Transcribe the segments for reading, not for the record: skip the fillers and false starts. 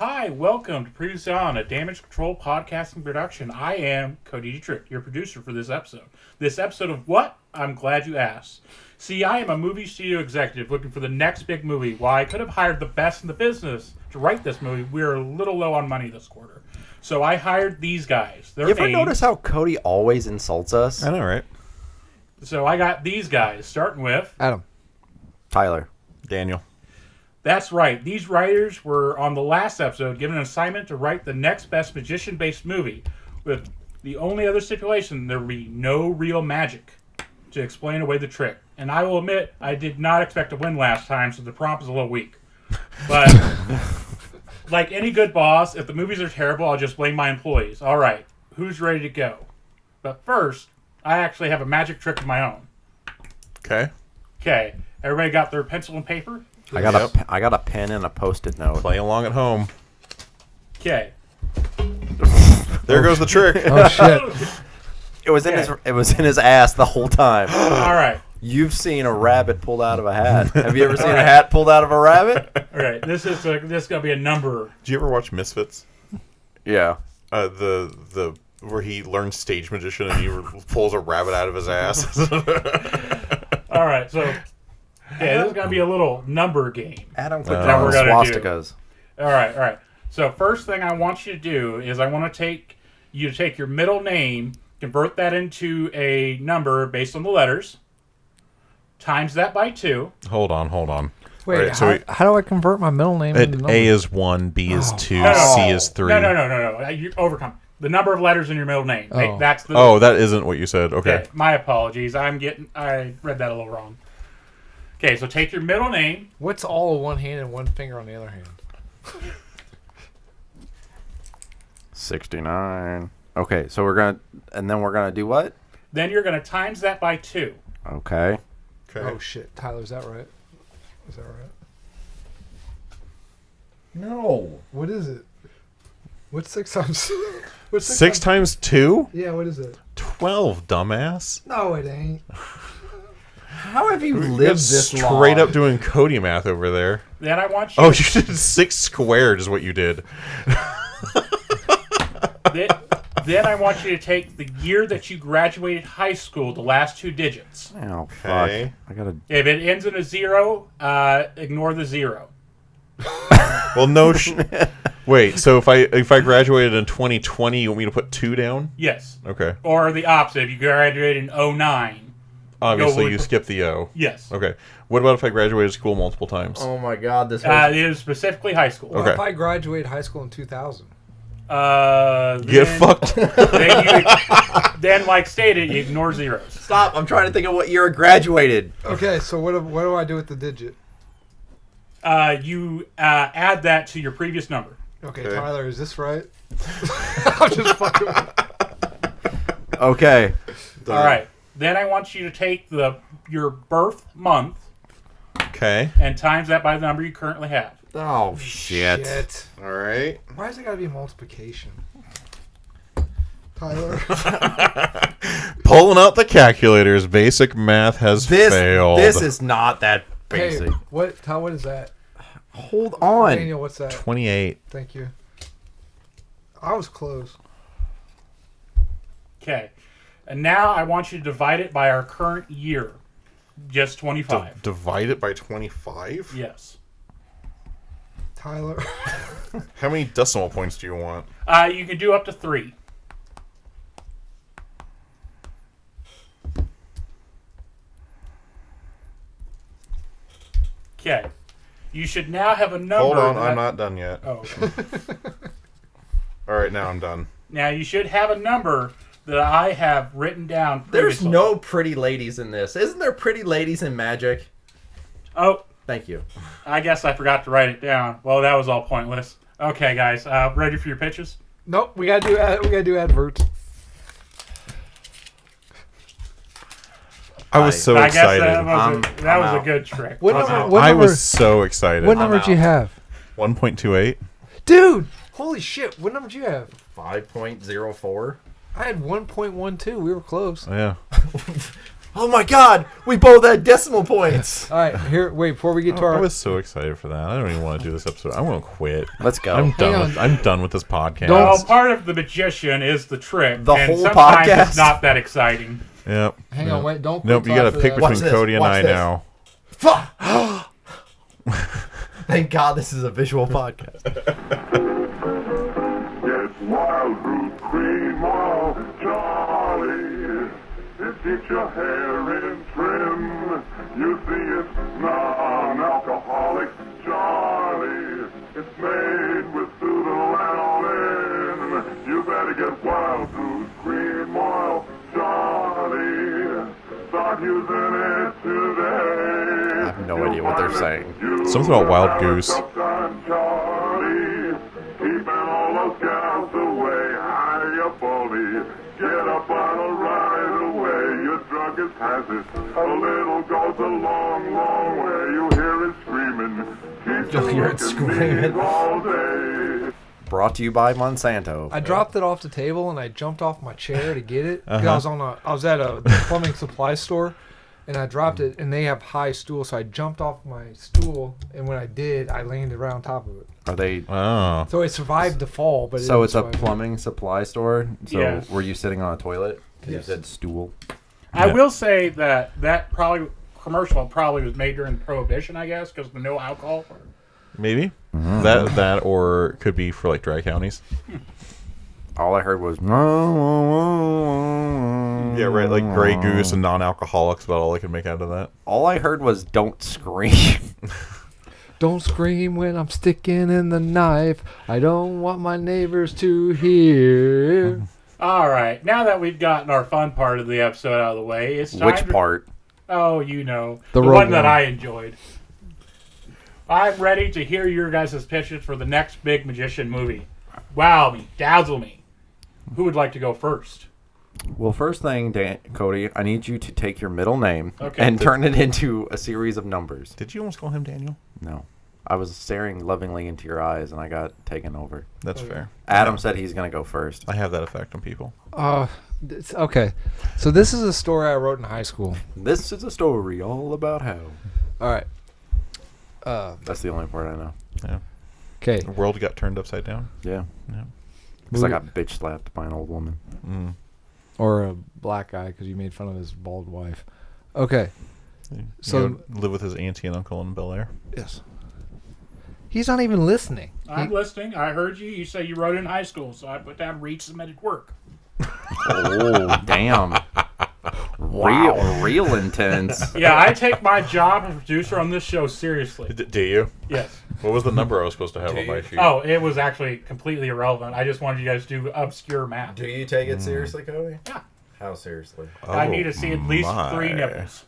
Hi, welcome to Previously on, a Damage Control podcasting production. I am Cody Dietrich, your producer for this episode. This episode of what? I'm glad you asked. See, I am a movie studio executive looking for the next big movie. While I could have hired the best in the business to write this movie, we're a little low on money this quarter. So I hired these guys. You ever notice how Cody always insults us? I know, right? So I got these guys, starting with... Adam. Tyler. Daniel. That's right. These writers were on the last episode given an assignment to write the next best magician-based movie, with the only other stipulation there would be no real magic to explain away the trick. And I will admit, I did not expect to win last time, so the prompt is a little weak. But like any good boss, if the movies are terrible, I'll just blame my employees. All right, who's ready to go? But first, I actually have a magic trick of my own. Okay. Okay, everybody got their pencil and paper? I got a pen and a Post-it note. Play along at home. Okay. There goes the trick. Oh shit! It was in his ass the whole time. All right. You've seen a rabbit pulled out of a hat. Have you ever seen a hat pulled out of a rabbit? All right. This is gonna be a number. Did you ever watch Misfits? Yeah. The where he learns stage magician and he pulls a rabbit out of his ass. All right. So, okay, this is gonna be a little number game. Adam quit That drawing we're gonna swastikas. All right. So first thing I want you to do is I want to take your middle name, convert that into a number based on the letters, times that by 2. Hold on. Wait, Right, so how do I convert my middle name into number? A is 1, B is 2, No. C is 3. No. You overcome the number of letters in your middle name. Oh. Hey, that's the. Oh, that isn't what you said. Okay. My apologies. I read that a little wrong. Okay, so take your middle name. What's all one hand and one finger on the other hand? 69. Okay, so we're gonna do what? Then you're gonna times that by 2. Okay. Oh shit, Tyler, is that right? Is that right? No. What is it? What's 6 times? What's 6 times 2? Yeah, what is it? 12, dumbass. No, it ain't. How have you You're lived this long? straight up doing Cody math over there. Then I want you. Oh, you did 6 squared is what you did. Then I want you to take the year that you graduated high school, the last 2 digits. Oh fuck! Okay. I gotta. If it ends in a 0, ignore the 0. Well, no. Wait. So if I graduated in 2020, you want me to put 2 down? Yes. Okay. Or the opposite. If you graduated in 09. Obviously, you skip the O. Yes. Okay. What about if I graduated school multiple times? Oh my god! This. It is specifically high school. What Okay. if I graduated high school in 2000? Get fucked. Then, like stated, you ignore zeros. Stop! I'm trying to think of what year I graduated. Okay, so what do I do with the digit? You add that to your previous number. Okay, Okay. Tyler, is this right? I'm just fucking with you. Okay. All right. Then I want you to take your birth month Okay. and times that by the number you currently have. Oh shit! All right. Why has it got to be multiplication? Tyler. Pulling out the calculators. Basic math has failed. This is not that basic. Hey, what is that? Hold on. Daniel, what's that? 28. Thank you. I was close. Okay. And now I want you to divide it by our current year. Just 25. Divide it by 25? Yes. Tyler. How many decimal points do you want? You can do up to 3. Okay. You should now have a number. Hold on, I'm not done yet. Oh. Okay. All right, now I'm done. Now you should have a number that I have written down There's previously. no pretty ladies in this. Isn't there pretty ladies in Magic? Oh, Thank you. I guess I forgot to write it down. Well, that was all pointless. Okay, guys, ready for your pitches? Nope, we gotta do adverts. I was so I guess excited. that was I'm a out. good trick. What wasn't number- it? what I number- was so excited. What number did you have? 1.28. Dude, holy shit, what number did you have? 5.04. I had 1.12. We were close. Yeah. Oh my God, we both had decimal points. All right, here. Wait, before we get to I our. was so excited for that. I don't even want to do this episode. I'm going to quit. Let's go. I'm Hang done. I'm done with this podcast. Well, part of the magician is the trick. The and whole sometimes podcast? it's not that exciting. Yep. Hang on, wait, don't. Nope. You got to pick Watch between this, Cody and watch I this. now. Fuck. Thank God this is a visual podcast. It's wild fruit cream, oh, Charlie. It keeps your hair in trim. You see, it's non-alcoholic, Charlie. It's made with pseudolanolin. You better get wild fruit cream oil, Charlie. Start using it today. I have no idea what they're saying. Something about wild goose. Charlie, keeping all those gals away. High up, Baldy. Get a bottle right away. Your druggist has it. A little goes a long, long way. You hear it screaming. You'll hear it screaming. All day. Brought to you by Monsanto. I dropped it off the table and I jumped off my chair to get it. 'Cause I was at a plumbing supply store, and I dropped it. And they have high stools, so I jumped off my stool. And when I did, I landed right on top of it. Are they? Oh. So it survived the fall, but So it it's a survived. plumbing supply store. So Yes. were you sitting on a toilet? 'Cause Yes. You said stool. I Yeah. will say that probably commercial probably was made during Prohibition, I guess, because the no alcohol. Maybe. That or it could be for like dry counties. All I heard was. Yeah, right. Like Grey Goose and non-alcoholics. About all I could make out of that. All I heard was "Don't scream." Don't scream when I'm sticking in the knife. I don't want my neighbors to hear. All right, now that we've gotten our fun part of the episode out of the way, it's time Which to- part? Oh, you know, The the road one that one. I enjoyed. I'm ready to hear your guys' pitches for the next big magician movie. Wow me, dazzle me. Who would like to go first? Well, first thing, Cody, I need you to take your middle name Okay. and turn it into a series of numbers. Did you almost call him Daniel? No. I was staring lovingly into your eyes, and I got taken over. That's fair. Adam said he's going to go first. I have that effect on people. Okay. So this is a story I wrote in high school. This is a story all about how. All right. That's the only part I know. Yeah. Okay. The world got turned upside down. Yeah. Yeah. Because I got bitch slapped by an old woman. Mm. Or a black guy because you made fun of his bald wife. Okay. So- You go live with his auntie and uncle in Bel Air. Yes. He's not even listening. I'm listening. I heard you. You say you wrote in high school, so I put down read submitted work. Oh, damn. Real intense. Yeah, I take my job as producer on this show seriously. Do you? Yes. What was the number I was supposed to have on my sheet? Oh, it was actually completely irrelevant. I just wanted you guys to do obscure math. Do you take it seriously, Cody? Yeah. How seriously? I need to see at least my. 3 nipples.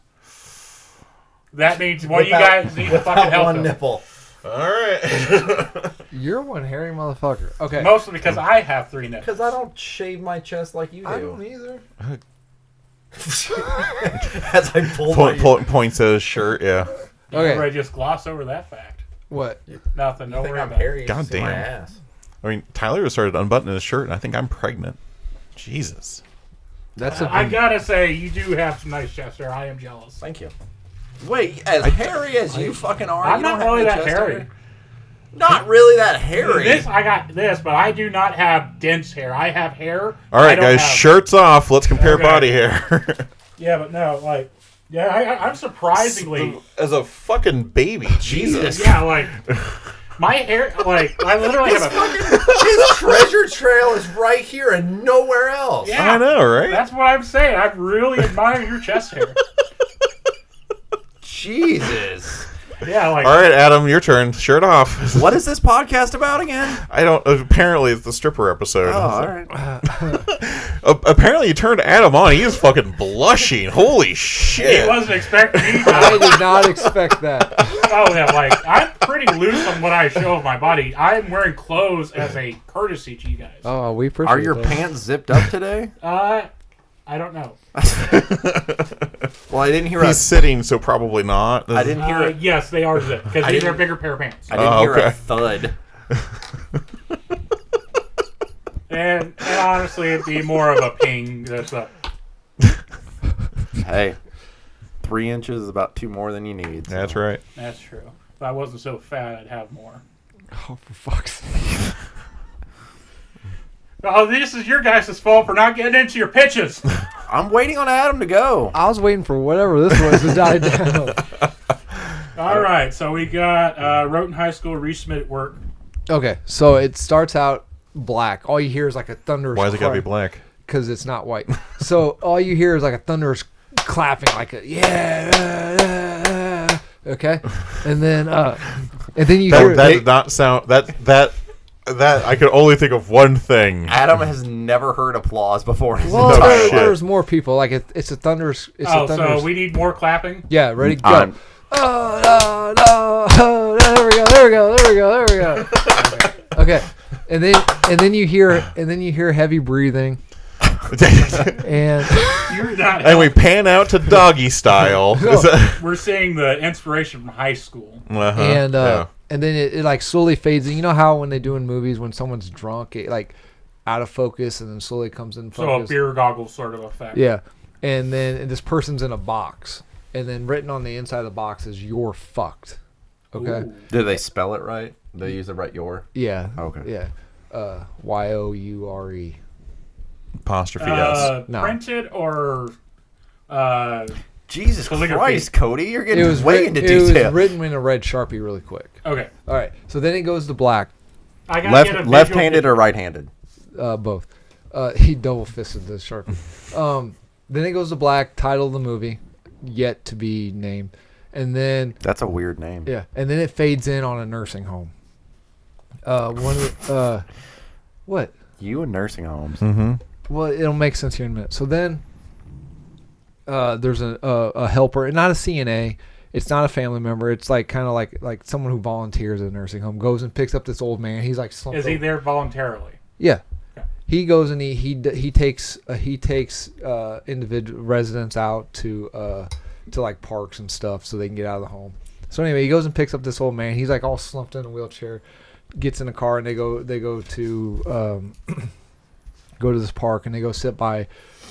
That means one of you guys need to fucking help them. nipple. All right. You're one hairy motherfucker. Okay. Mostly because I have 3 nipples. Because I don't shave my chest like you do. I don't either. As I pull my... Points at his shirt, yeah. Okay. I just gloss over that fact. What? Nothing. Don't think worry I'm about it. hairy. God You see my damn. ass. I mean, Tyler started unbuttoning his shirt, and I think I'm pregnant. Jesus. That's a I gotta say, you do have some nice chest hair. I am jealous. Thank you. Wait, as hairy as you fucking are, I'm you not don't have really any that chest hairy. hair? Not really that hairy. This I got this, but I do not have dense hair. I have hair. All I right, don't guys, have- shirts off. Let's compare Okay. body hair. Yeah, but no, like, yeah, I'm surprisingly. As a fucking baby. Jesus. Yeah, like my hair, like I literally have a. His treasure trail is right here and nowhere else. Yeah, I know, right? That's what I'm saying. I really admire your chest hair. Jesus. Yeah, like. All right, Adam, your turn. Shirt off. What is this podcast about again? I don't. Apparently, it's the stripper episode. Oh, all right. Apparently, you turned Adam on. He is fucking blushing. Holy shit. He wasn't expecting me I to. did not expect that. Oh, yeah, like, I'm pretty loose on what I show of my body. I'm wearing clothes as a courtesy to you guys. Oh, we appreciate Are your that. pants zipped up today? I don't know. Well, I didn't hear He's sitting, so probably not. I didn't hear it. Yes, they are zipped, because I these are a didn't- bigger pair of pants. I didn't Oh, hear a okay. thud. And honestly, it'd be more of a ping. That's a, Hey, 3 inches is about 2 more than you need. So. That's right. That's true. If I wasn't so fat, I'd have more. Oh, for fuck's sake. Oh, this is your guys' fault for not getting into your pitches. I'm waiting on Adam to go. I was waiting for whatever this was to die down. All right, so we got Roten High School resubmitted work. Okay, so it starts out black. All you hear is like a thunderous Why is it got to be black? Because it's not white. So all you hear is like a thunderous clapping, like a yeah. Okay, and then you hear That did not sound that I could only think of one thing. Adam has never heard applause before. well, No there, shit. there's more people. Like it's a thunderous. It's a thunderous. So we need more clapping? Yeah, ready, go. I'm- Oh, no, oh, there we go. Okay, and then you hear heavy breathing, and You're not. And we pan out to doggy style. No. We're seeing the inspiration from high school. Uh-huh. and then it like slowly fades in. You know how when they do in movies when someone's drunk, it like out of focus and then slowly comes in So a focus. beer goggles sort of effect. Yeah, and then this person's in a box, and then written on the inside of the box is "You're fucked." Okay. Ooh. Did they spell it right? They use the right your? Yeah. Okay. Yeah. YOURE. Apostrophe S. No. Printed or Jesus Calligraphy. Christ, Cody, you're It getting was way writ- into it detail. was written in a red Sharpie really quick. okay. All right. So then it goes to black. I gotta get a visual Left-handed picture. or right-handed? Both. He double fisted the Sharpie. Then it goes to black. Title of the movie, yet to be named, and then That's a weird name. yeah, and then it fades in on a nursing home. What? You and nursing homes. Mm-hmm. Well, it'll make sense here in a minute. So then, there's a helper, not a CNA. It's not a family member. It's like kind of like someone who volunteers at a nursing home goes and picks up this old man. He's like slumped Is he over. there voluntarily? Yeah. Okay. He goes and he takes individual residents out to like parks and stuff so they can get out of the home. So anyway, he goes and picks up this old man. He's like all slumped in a wheelchair. Gets in a car and they go to go to this park and they go sit by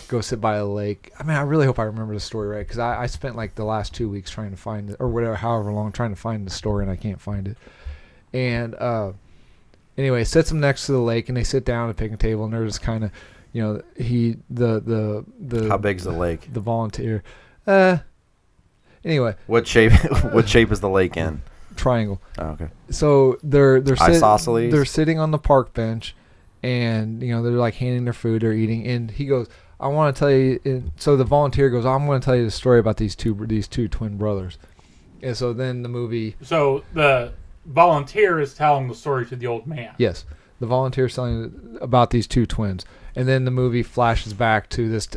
a lake. I mean, I really hope I remember the story right because I spent like the last 2 weeks trying to find it or whatever, however long trying to find the story and I can't find it. And anyway, sits them next to the lake and they sit down at a picnic table and they're just kind of, you know, the How big's the lake? the volunteer. Anyway, What shape? What shape is the lake in? triangle. Oh, okay. So they're Isosceles? they're sitting on the park bench, and you know they're like handing their food, they're eating, and he goes, "I want to tell you." And so the volunteer goes, "I'm going to tell you the story about these two twin brothers." And so then the movie, So the volunteer is telling the story to the old man. yes, the volunteer is telling about these two twins, and then the movie flashes back to this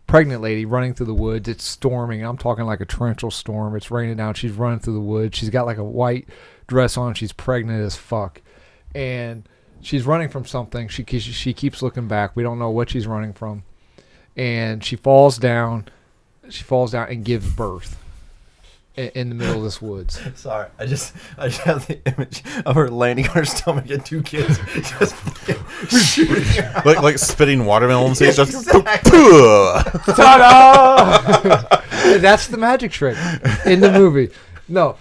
pregnant lady running through the woods. It's storming. I'm talking like a torrential storm. It's raining down. She's running through the woods. She's got like a white dress on. She's pregnant as fuck. And she's running from something. She keeps looking back. We don't know what she's running from. And she falls down. She falls down and gives birth in the middle of this woods. Sorry, I just have the image of her landing on her stomach and 2 kids just shooting her. like spitting watermelon seeds. Just Ta-da! That's the magic trick in the movie. No.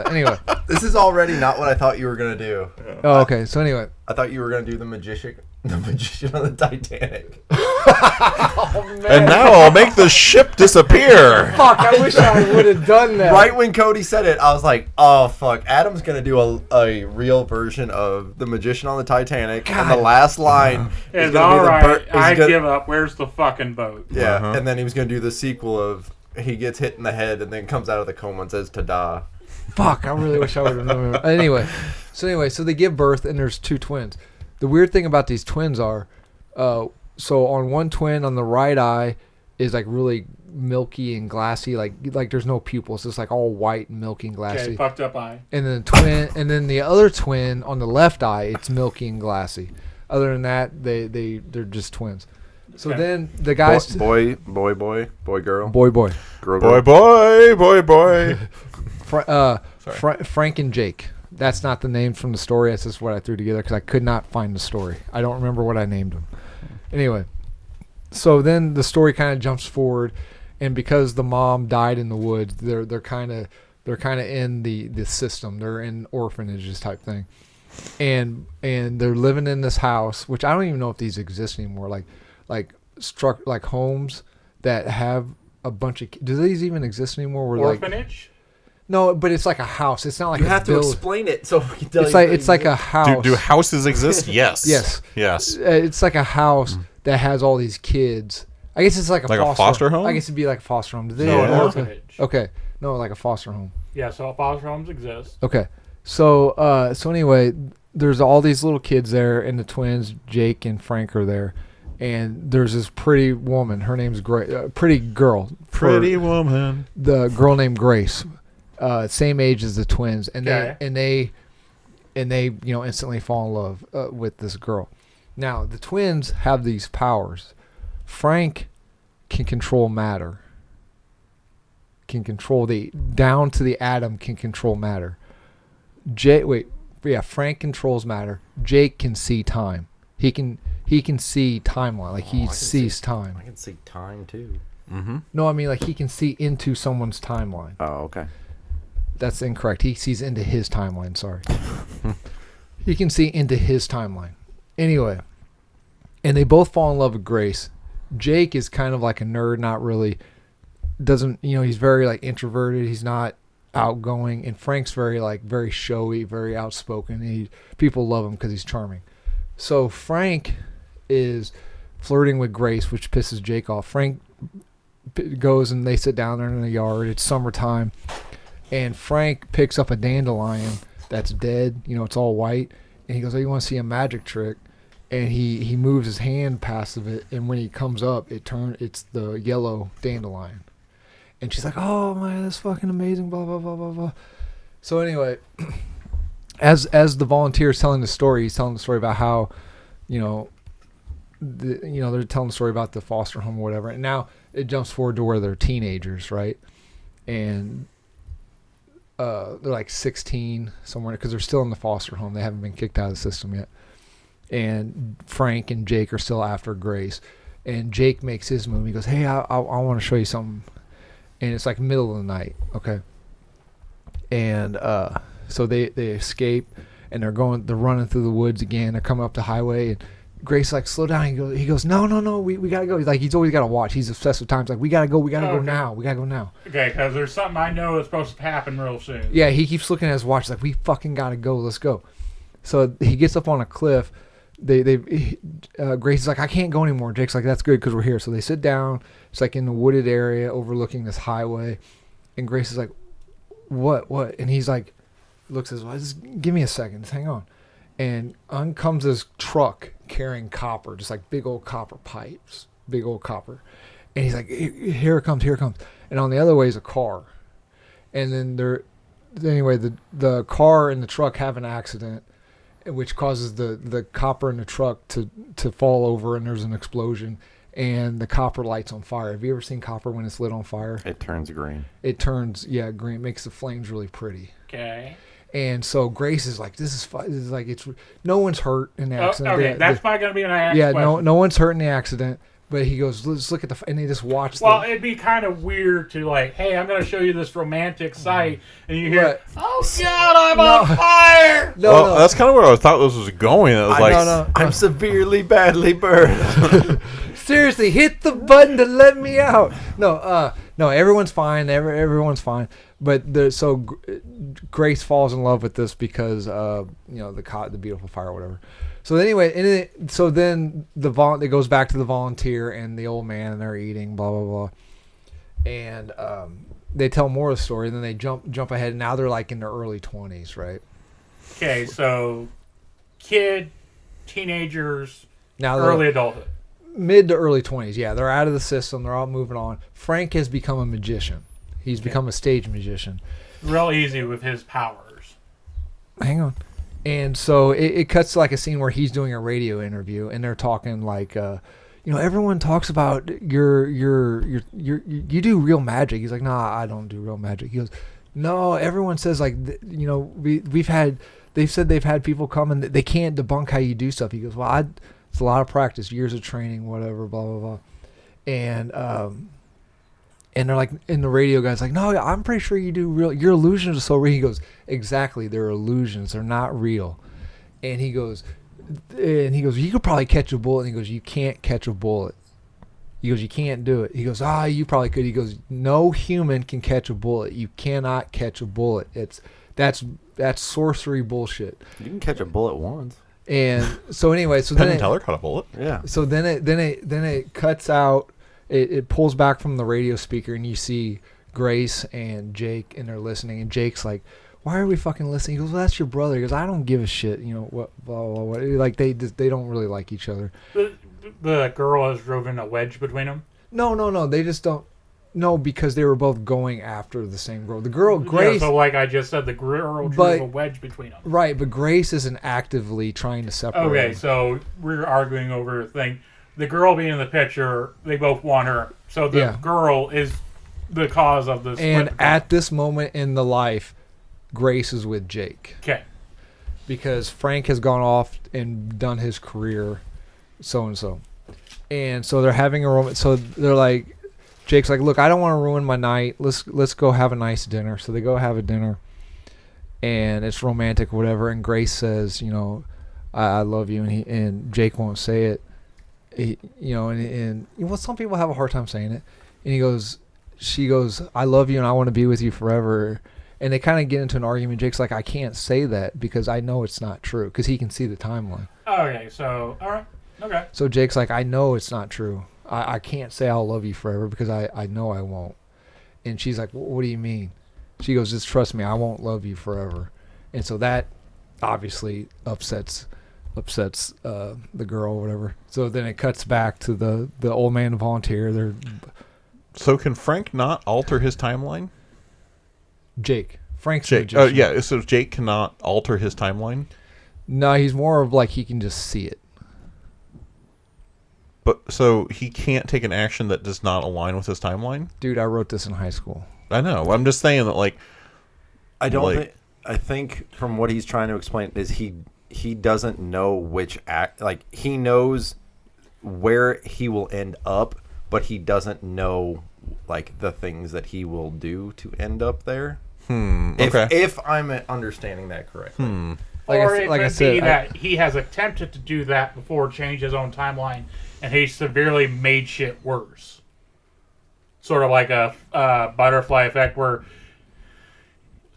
Anyway. This is already not what I thought you were gonna do. Oh, okay. So anyway. I thought you were gonna do the magician on the Titanic. And now I'll make the ship disappear. Fuck, I wish I would have done that. Right when Cody said it, I was like, "Oh fuck!" Adam's gonna do a real version of the magician on the Titanic, and the last line is It's gonna all be right. the I give up. Where's the fucking boat? Yeah, Uh-huh. and then he was gonna do the sequel of he gets hit in the head and then comes out of the coma and says "ta-da." Fuck, I really wish I would have known. Anyway, so they give birth and there's 2 twins. The weird thing about these twins are, so on one twin on the right eye is like really milky and glassy, like there's no pupils. It's like all white and milky and glassy. Okay, fucked up eye. And then the other twin on the left eye, it's milky and glassy. Other than that, they're just twins. So Okay. then the guys, boy, girl, boy, girl, Boy, girl. boy. Frank and Jake. That's not the name from the story. That's just what I threw together because I could not find the story. I don't remember what I named them. Anyway, so then the story kind of jumps forward, and because the mom died in the woods, they're kind of in the system. They're in orphanages type thing, and they're living in this house, which I don't even know if these exist anymore. Like homes that have a bunch of. Do these even exist anymore? Where Orphanage? No, but it's like a house. It's not like You have to explain it so we can tell It's you. like it's like a house. Do houses exist? Yes. Yes. It's like a house that has all these kids. I guess it's like a foster home. I guess it'd be like a foster home. Do they No, an Yeah. orphanage. Okay, no, like a foster home. Yeah, so foster homes exist. Okay, so anyway, there's all these little kids there, and the twins, Jake and Frank, are there, and there's this pretty woman. Her name's pretty girl. Pretty woman. The girl named Grace, same age as the twins, and they instantly fall in love with this girl. Now the twins have these powers. Frank can control matter. Can control down to the atom. Can control matter. Frank controls matter. Jake can see time. He can see timeline. Like he sees time. I can see time too. Mm-hmm. No, I mean like he can see into someone's timeline. Oh, okay. That's incorrect. He sees into his timeline. Sorry. He can see into his timeline. Anyway, and they both fall in love with Grace. Jake is kind of like a nerd, not really. He's very like introverted. He's not outgoing. And Frank's very showy, very outspoken. People love him because he's charming. So Frank is flirting with Grace, which pisses Jake off. Frank goes and they sit down there in the yard. It's summertime. And Frank picks up a dandelion that's dead. It's all white. And he goes, "Oh, you want to see a magic trick?" And he moves his hand past of it. And when he comes up, it's the yellow dandelion. And she's like, "Oh, man, that's fucking amazing, blah, blah, blah, blah, blah." So anyway, as the volunteer is telling the story, he's telling the story about how, they're telling the story about the foster home or whatever. And now it jumps forward to where they're teenagers, right? And they're like 16 somewhere because they're still in the foster home. They haven't been kicked out of the system yet. And Frank and Jake are still after Grace. And Jake makes his move. He goes, "Hey, I want to show you something." And it's like middle of the night, okay? And so they escape, and they're running through the woods again. They're coming up the highway, and Grace like, "Slow down." He goes, no, we gotta go. He's always gotta watch. He's obsessed with time. He's like, we gotta go now. We gotta go now. Okay, because there's something I know that's supposed to happen real soon. Yeah, he keeps looking at his watch. He's like, we fucking gotta go. Let's go. So he gets up on a cliff. Grace is like, "I can't go anymore." Jake's like, "That's good because we're here." So they sit down. It's like in the wooded area overlooking this highway, and Grace is like, "What?" And he's like, looks at his watch. "Just give me a second. Just hang on." And on comes this truck carrying copper, just like big old copper pipes, big old copper. And he's like, "Here it comes, here it comes." And on the other way is a car. And then the car and the truck have an accident, which causes the copper in the truck to fall over, and there's an explosion, and the copper lights on fire. Have you ever seen copper when it's lit on fire? It turns green. It turns green. It makes the flames really pretty. Okay. And so Grace is like, "This is like no one's hurt in the accident." Okay, that's probably gonna be an question. Yeah, no one's hurt in the accident. But he goes, "Let's look at and they just watch. Well, it'd be kind of weird to like, "Hey, I'm going to show you this romantic sight," and you hear, "Oh God, I'm on fire!" No. That's kind of where I thought this was going. It was I'm severely badly burned. Seriously, hit the button to let me out. No, everyone's fine. Everyone's fine. But Grace falls in love with this because the beautiful fire or whatever. So anyway, then it goes back to the volunteer and the old man, and they're eating, blah blah blah, and they tell more of the story. And then they jump ahead. And now they're like in their early 20s, right? Okay, so teenagers, Now early adulthood. Mid to early 20s. Yeah, they're out of the system. They're all moving on. Frank has become a magician. He's become a stage magician. Real easy with his powers. Hang on. And so it cuts to like a scene where he's doing a radio interview, and they're talking like, everyone talks about you do real magic. He's like, "Nah, I don't do real magic." He goes, "No, everyone says like, they've said they've had people come and they can't debunk how you do stuff." He goes, "Well, it's a lot of practice, years of training, whatever, blah blah blah." And And they're like, and the radio guy's like, no, I'm pretty sure you do real. Your illusions are so real. He goes, exactly, they're illusions. They're not real. And he goes, you could probably catch a bullet. And he goes, you can't catch a bullet. He goes, you can't do it. He goes, you probably could. He goes, no human can catch a bullet. You cannot catch a bullet. That's sorcery bullshit. You can catch a bullet once. And so anyway, so Penn then and Teller caught a bullet. Yeah. so then it cuts out. It pulls back from the radio speaker, and you see Grace and Jake, and they're listening. And Jake's like, "Why are we fucking listening?" He goes, "Well, that's your brother." He goes, "I don't give a shit." You know what? Blah blah blah. Like they don't really like each other. The girl has driven a wedge between them. No. They just don't. No, because they were both going after the same girl. The girl, Grace. Yeah, so like I just said, the girl drew But- a wedge between them. Right, but Grace isn't actively trying to separate. Okay, them. so we're arguing over a thing. The girl being in the picture, they both want her. So the Yeah. girl is the cause of this. And at this moment in the life, Grace is with Jake. Okay. Because Frank has gone off and done his career, so and so, and so they're having a romance. So they're like, Jake's like, look, I don't want to ruin my night. Let's go have a nice dinner. So they go have a dinner, and it's romantic, whatever. And Grace says, you know, I love you, and Jake won't say it. And well, some people have a hard time saying it. And she goes, I love you, and I want to be with you forever. And they kind of get into an argument. Jake's like, I can't say that because I know it's not true, because he can see the timeline. Okay, so, all right. Okay. So Jake's like, I know it's not true. I can't say I'll love you forever because I know I won't. And she's like, what do you mean? She goes, just trust me, I won't love you forever. And so that obviously upsets the girl or whatever. So then it cuts back to the old man volunteer. So can Frank not alter his timeline? Frank's Jake. the magician. Yeah. So Jake cannot alter his timeline. No, he's more of like he can just see it. But so he can't take an action that does not align with his timeline. Dude, I wrote this in high school. I know. I'm just saying that, like, I think from what he's trying to explain is he doesn't know which act. Like, he knows where he will end up, but he doesn't know like the things that he will do to end up there. Okay. If I'm understanding that correctly. Or it like I could said, be that he has attempted to do that before, change his own timeline, and he severely made shit worse. Sort of like a butterfly effect where...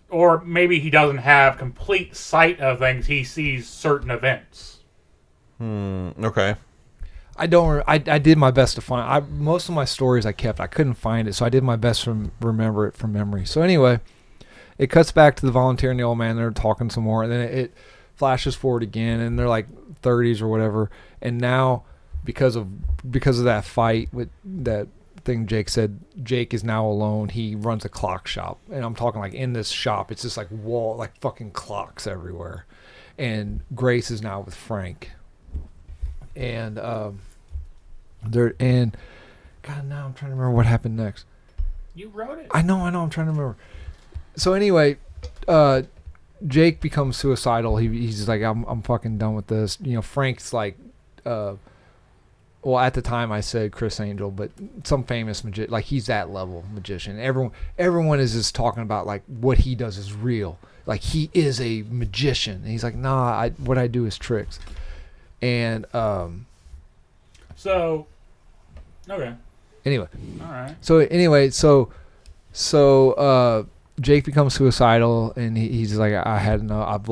Or maybe he doesn't have complete sight of things. He sees certain events. Okay. I did my best to find. Most of my stories I kept. I couldn't find it, so I did my best to remember it from memory. So anyway, it cuts back to the volunteer and the old man. They're talking some more, and then it flashes forward again, and they're like 30s or whatever. And now, because of that fight with that thing Jake said, Jake is now alone. He runs a clock shop, and I'm talking like in this shop, it's just like like fucking clocks everywhere. And Grace is now with Frank. And God, now I'm trying to remember what happened next. You wrote it. I know, I'm trying to remember. So anyway, Jake becomes suicidal. He's just like, I'm fucking done with this. You know, Frank's like, well, at the time I said Chris Angel, but some famous magician, like he's that level magician. Everyone is just talking about like what he does is real. Like he is a magician. And he's like, nah, what I do is tricks. And So, okay. anyway, All right. So Jake becomes suicidal, and he's just like, I had enough. I've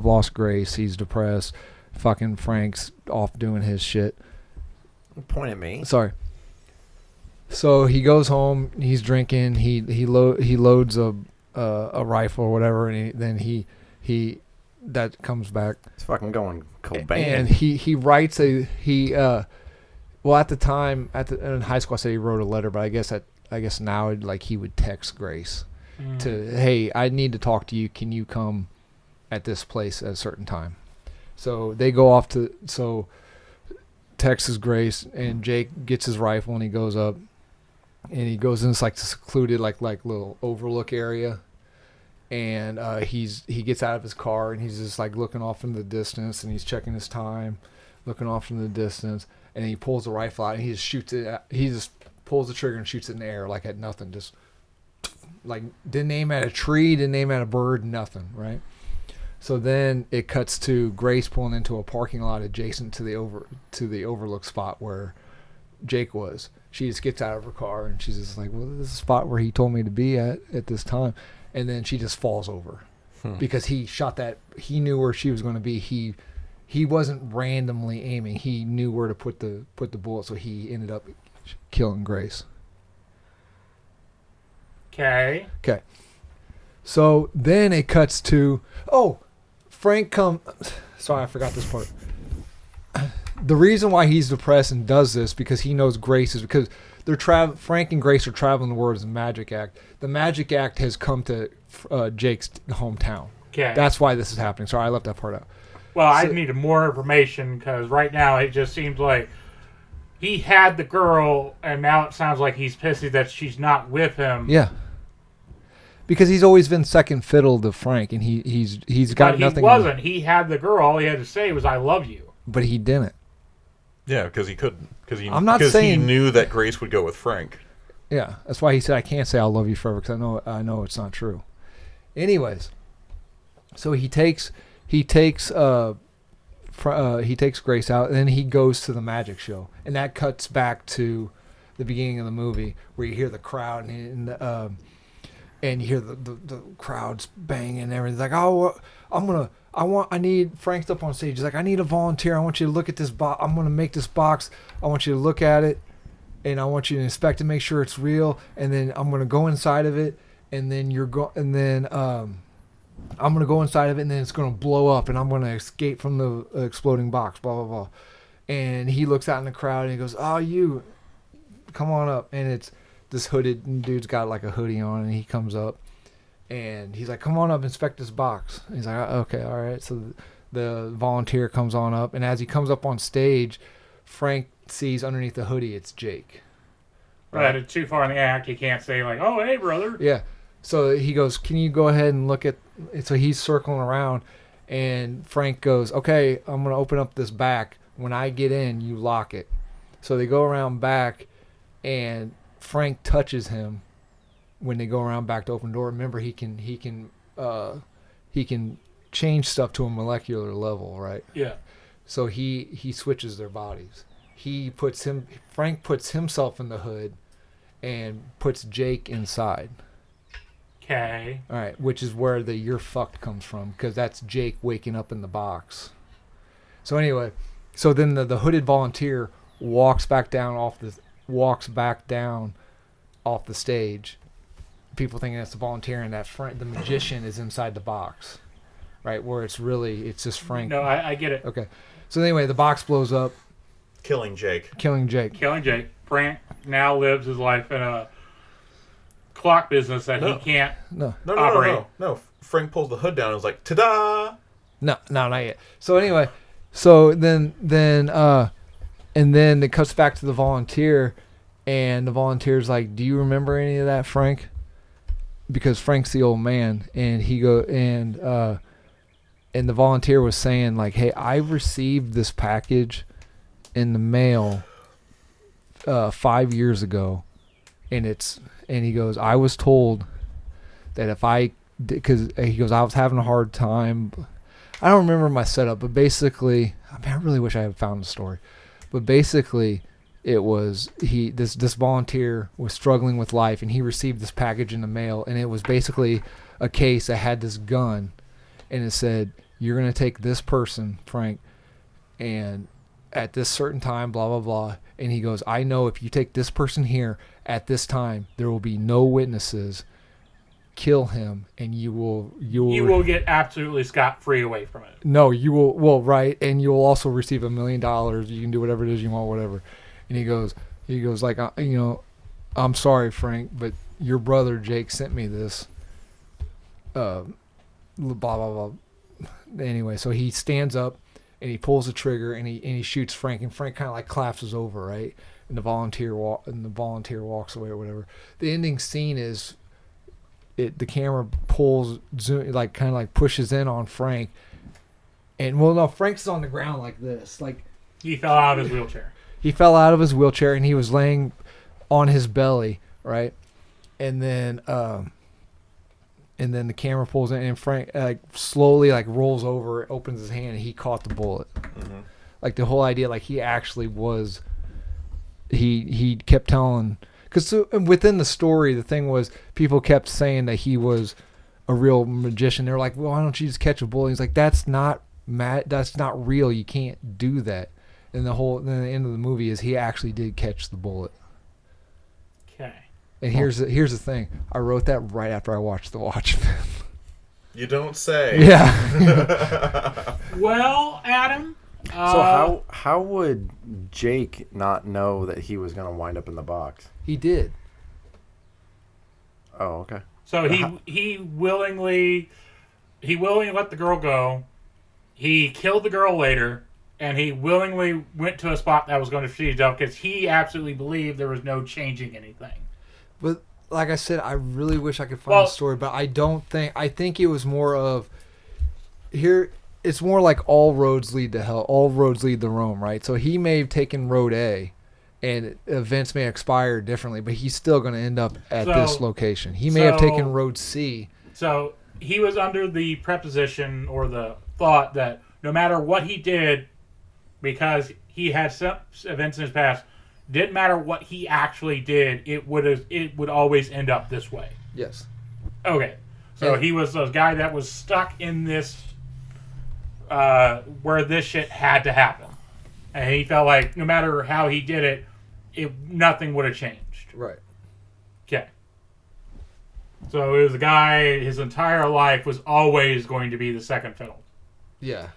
lost Grace. He's depressed. Fucking Frank's off doing his shit. Point at me. Sorry. So he goes home. He's drinking. He loads a rifle or whatever, and then he that comes back. It's fucking going Cobain. And he writes well, at the time in high school I said he wrote a letter, but I guess now like he would text Grace to, hey, I need to talk to you. Can you come at this place at a certain time? So they go off texts Grace, and Jake gets his rifle and he goes up, and he goes in this like secluded like little overlook area, and he gets out of his car and he's just like looking off in the distance, and he's checking his time, looking off in the distance, and he pulls the rifle out and he just shoots it. He just pulls the trigger and shoots it in the air like at nothing. Just like didn't aim at a tree, didn't aim at a bird, nothing, right? So then it cuts to Grace pulling into a parking lot adjacent to the overlook spot where Jake was. She just gets out of her car and she's just like, well, this is a spot where he told me to be at this time. And then she just falls over because he shot that. He knew where she was going to be. He wasn't randomly aiming. He knew where to put the bullet, so he ended up killing Grace. Okay. Okay. So then it cuts to, Frank sorry, I forgot this part. The reason why he's depressed and does this because he knows Grace is because Frank and Grace are traveling the world as a magic act. The magic act has come to Jake's hometown. Okay. That's why this is happening. Sorry, I left that part out. Well, I needed more information because right now it just seems like he had the girl, and now it sounds like he's pissy that she's not with him. Yeah. Because he's always been second fiddle to Frank, and he's got but nothing. He wasn't. He had the girl. All he had to say was, "I love you." But he didn't. Yeah, because he couldn't. Because he knew that Grace would go with Frank. Yeah, that's why he said, "I can't say I'll love you forever," because I know it's not true. Anyways, so he takes Grace out, and then he goes to the magic show, and that cuts back to the beginning of the movie where you hear the crowd and you hear the crowds banging and everything. It's like, I need Frank's up on stage. He's like, I need a volunteer. I want you to look at this box. I'm going to make this box. I want you to look at it, and I want you to inspect it, make sure it's real, and then I'm going to go inside of it, and then I'm going to go inside of it, and then it's going to blow up, and I'm going to escape from the exploding box, blah, blah, blah. And he looks out in the crowd, and he goes, you, come on up. And it's this hooded dude's got like a hoodie on, and he comes up, and he's like, come on up, inspect this box. And he's like, okay, all right. So the volunteer comes on up, and as he comes up on stage, Frank sees underneath the hoodie, it's Jake. Right. It's too far in the act. He can't say like, "Oh, hey, brother." Yeah. So he goes, can you go ahead and look at... So he's circling around, and Frank goes, okay, I'm going to open up this back. When I get in, you lock it. So they go around back, and Frank touches him when they go around back to open the door. Remember, he can change stuff to a molecular level, right? Yeah. So he switches their bodies. Frank puts himself in the hood and puts Jake inside. Okay. All right, which is where the "you're fucked" comes from, because that's Jake waking up in the box. So anyway, then the hooded volunteer walks back down off the stage. People thinking that's the volunteer, and the magician is inside the box, right? Where it's just Frank. No, I get it. Okay. So anyway, the box blows up, Killing Jake. killing Jake. Frank now lives his life in a clock business that he can't operate. No. Frank pulls the hood down and was like, ta-da! No, not yet. So anyway, then it cuts back to the volunteer, and the volunteer's like, "Do you remember any of that, Frank?" Because Frank's the old man, and and the volunteer was saying like, "Hey, I received this package in the mail 5 years ago, and he goes, I was told that because he goes, I was having a hard time. I don't remember my setup, but basically, I really wish I had found the story. But basically, it was this volunteer was struggling with life, and he received this package in the mail, and it was basically a case that had this gun, and it said, you're going to take this person, Frank, and at this certain time, blah, blah, blah. And he goes, I know if you take this person here at this time, there will be no witnesses. Kill him, and you will get absolutely scot-free away from it. No, you will. Well, right, and you will also receive $1 million. You can do whatever it is you want, whatever. And he goes like, I'm sorry, Frank, but your brother Jake sent me this. Blah blah blah. Anyway, so he stands up and he pulls the trigger and he shoots Frank, and Frank kind of like collapses over, right? And the volunteer walks away or whatever. The ending scene is the camera pulls kind of like pushes in on Frank, and Frank's on the ground like this, like he fell out of his wheelchair. He fell out of his wheelchair and he was laying on his belly, right? And then the camera pulls in, and Frank slowly rolls over, opens his hand, and he caught the bullet. Mm-hmm. Like the whole idea, like he actually was. He kept telling, because within the story, the thing was people kept saying that he was a real magician. They're like, well, why don't you just catch a bullet? He's like, that's not real. You can't do that. And then the end of the movie is he actually did catch the bullet. Okay. And here's the thing. I wrote that right after I watched The Watchmen. You don't say. Yeah. Well, Adam. So how would Jake not know that he was going to wind up in the box? He did. Oh, okay. So he willingly let the girl go. He killed the girl later, and he willingly went to a spot that was going to feed himself because he absolutely believed there was no changing anything. But like I said, I really wish I could find the story, but I don't think. I think it was more of here. It's more like all roads lead to hell. All roads lead to Rome, right? So he may have taken Road A, and events may expire differently, but he's still going to end up at this location. He may have taken Road C. So he was under the preposition or the thought that no matter what he did, because he had some events in his past, didn't matter what he actually did, it would always end up this way. Yes. Okay. So he was a guy that was stuck in this where this shit had to happen. And he felt like no matter how he did it, nothing would have changed. Right. Okay. So it was a guy, his entire life was always going to be the second fiddle. Yeah.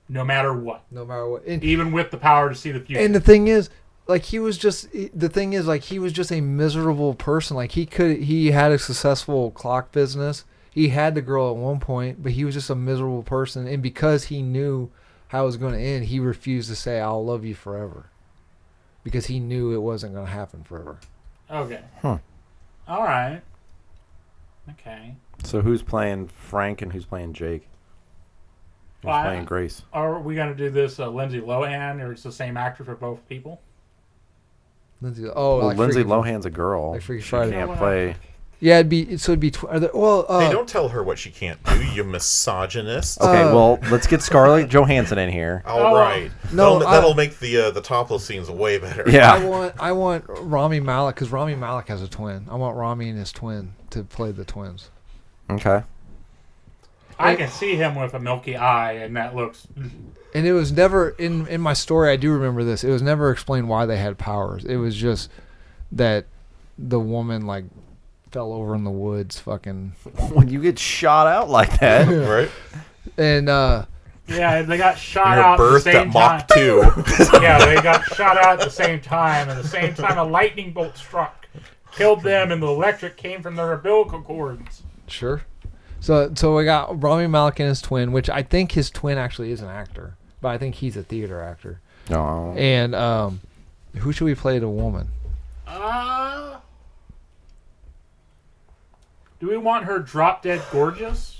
No matter what. No matter what. And, even with the power to see the future. and the thing is, he was just a miserable person. Like he had a successful clock business. He had the girl at one point, but he was just a miserable person. And because he knew how it was going to end, he refused to say, I'll love you forever. Because he knew it wasn't going to happen forever. Okay. Huh. All right. Okay. So who's playing Frank and who's playing Jake? Who's playing Grace? Are we going to do this Lindsay Lohan, or it's the same actor for both people? Lindsay Lohan's a girl. Like Freaky She Friday. can't play. Yeah, it'd be. Hey, Don't tell her what she can't do, you misogynist. Okay, well, let's get Scarlett Johansson in here. All right. No, that'll make the topless scenes way better. Yeah. I want Rami Malek, because Rami Malek has a twin. I want Rami and his twin to play the twins. Okay. I can see him with a milky eye, and that looks... And it was never, in my story, I do remember this, it was never explained why they had powers. It was just that the woman, fell over in the woods, fucking... When you get shot out like that. Right? And, Yeah, they got shot Your out at the birth same at time. Mach 2. Yeah, they got shot out at the same time. At the same time, a lightning bolt struck, killed them, and the electric came from their umbilical cords. Sure. So we got Rami Malek and his twin, which I think his twin actually is an actor, but I think he's a theater actor. No. And who should we play the woman? Do we want her drop dead gorgeous?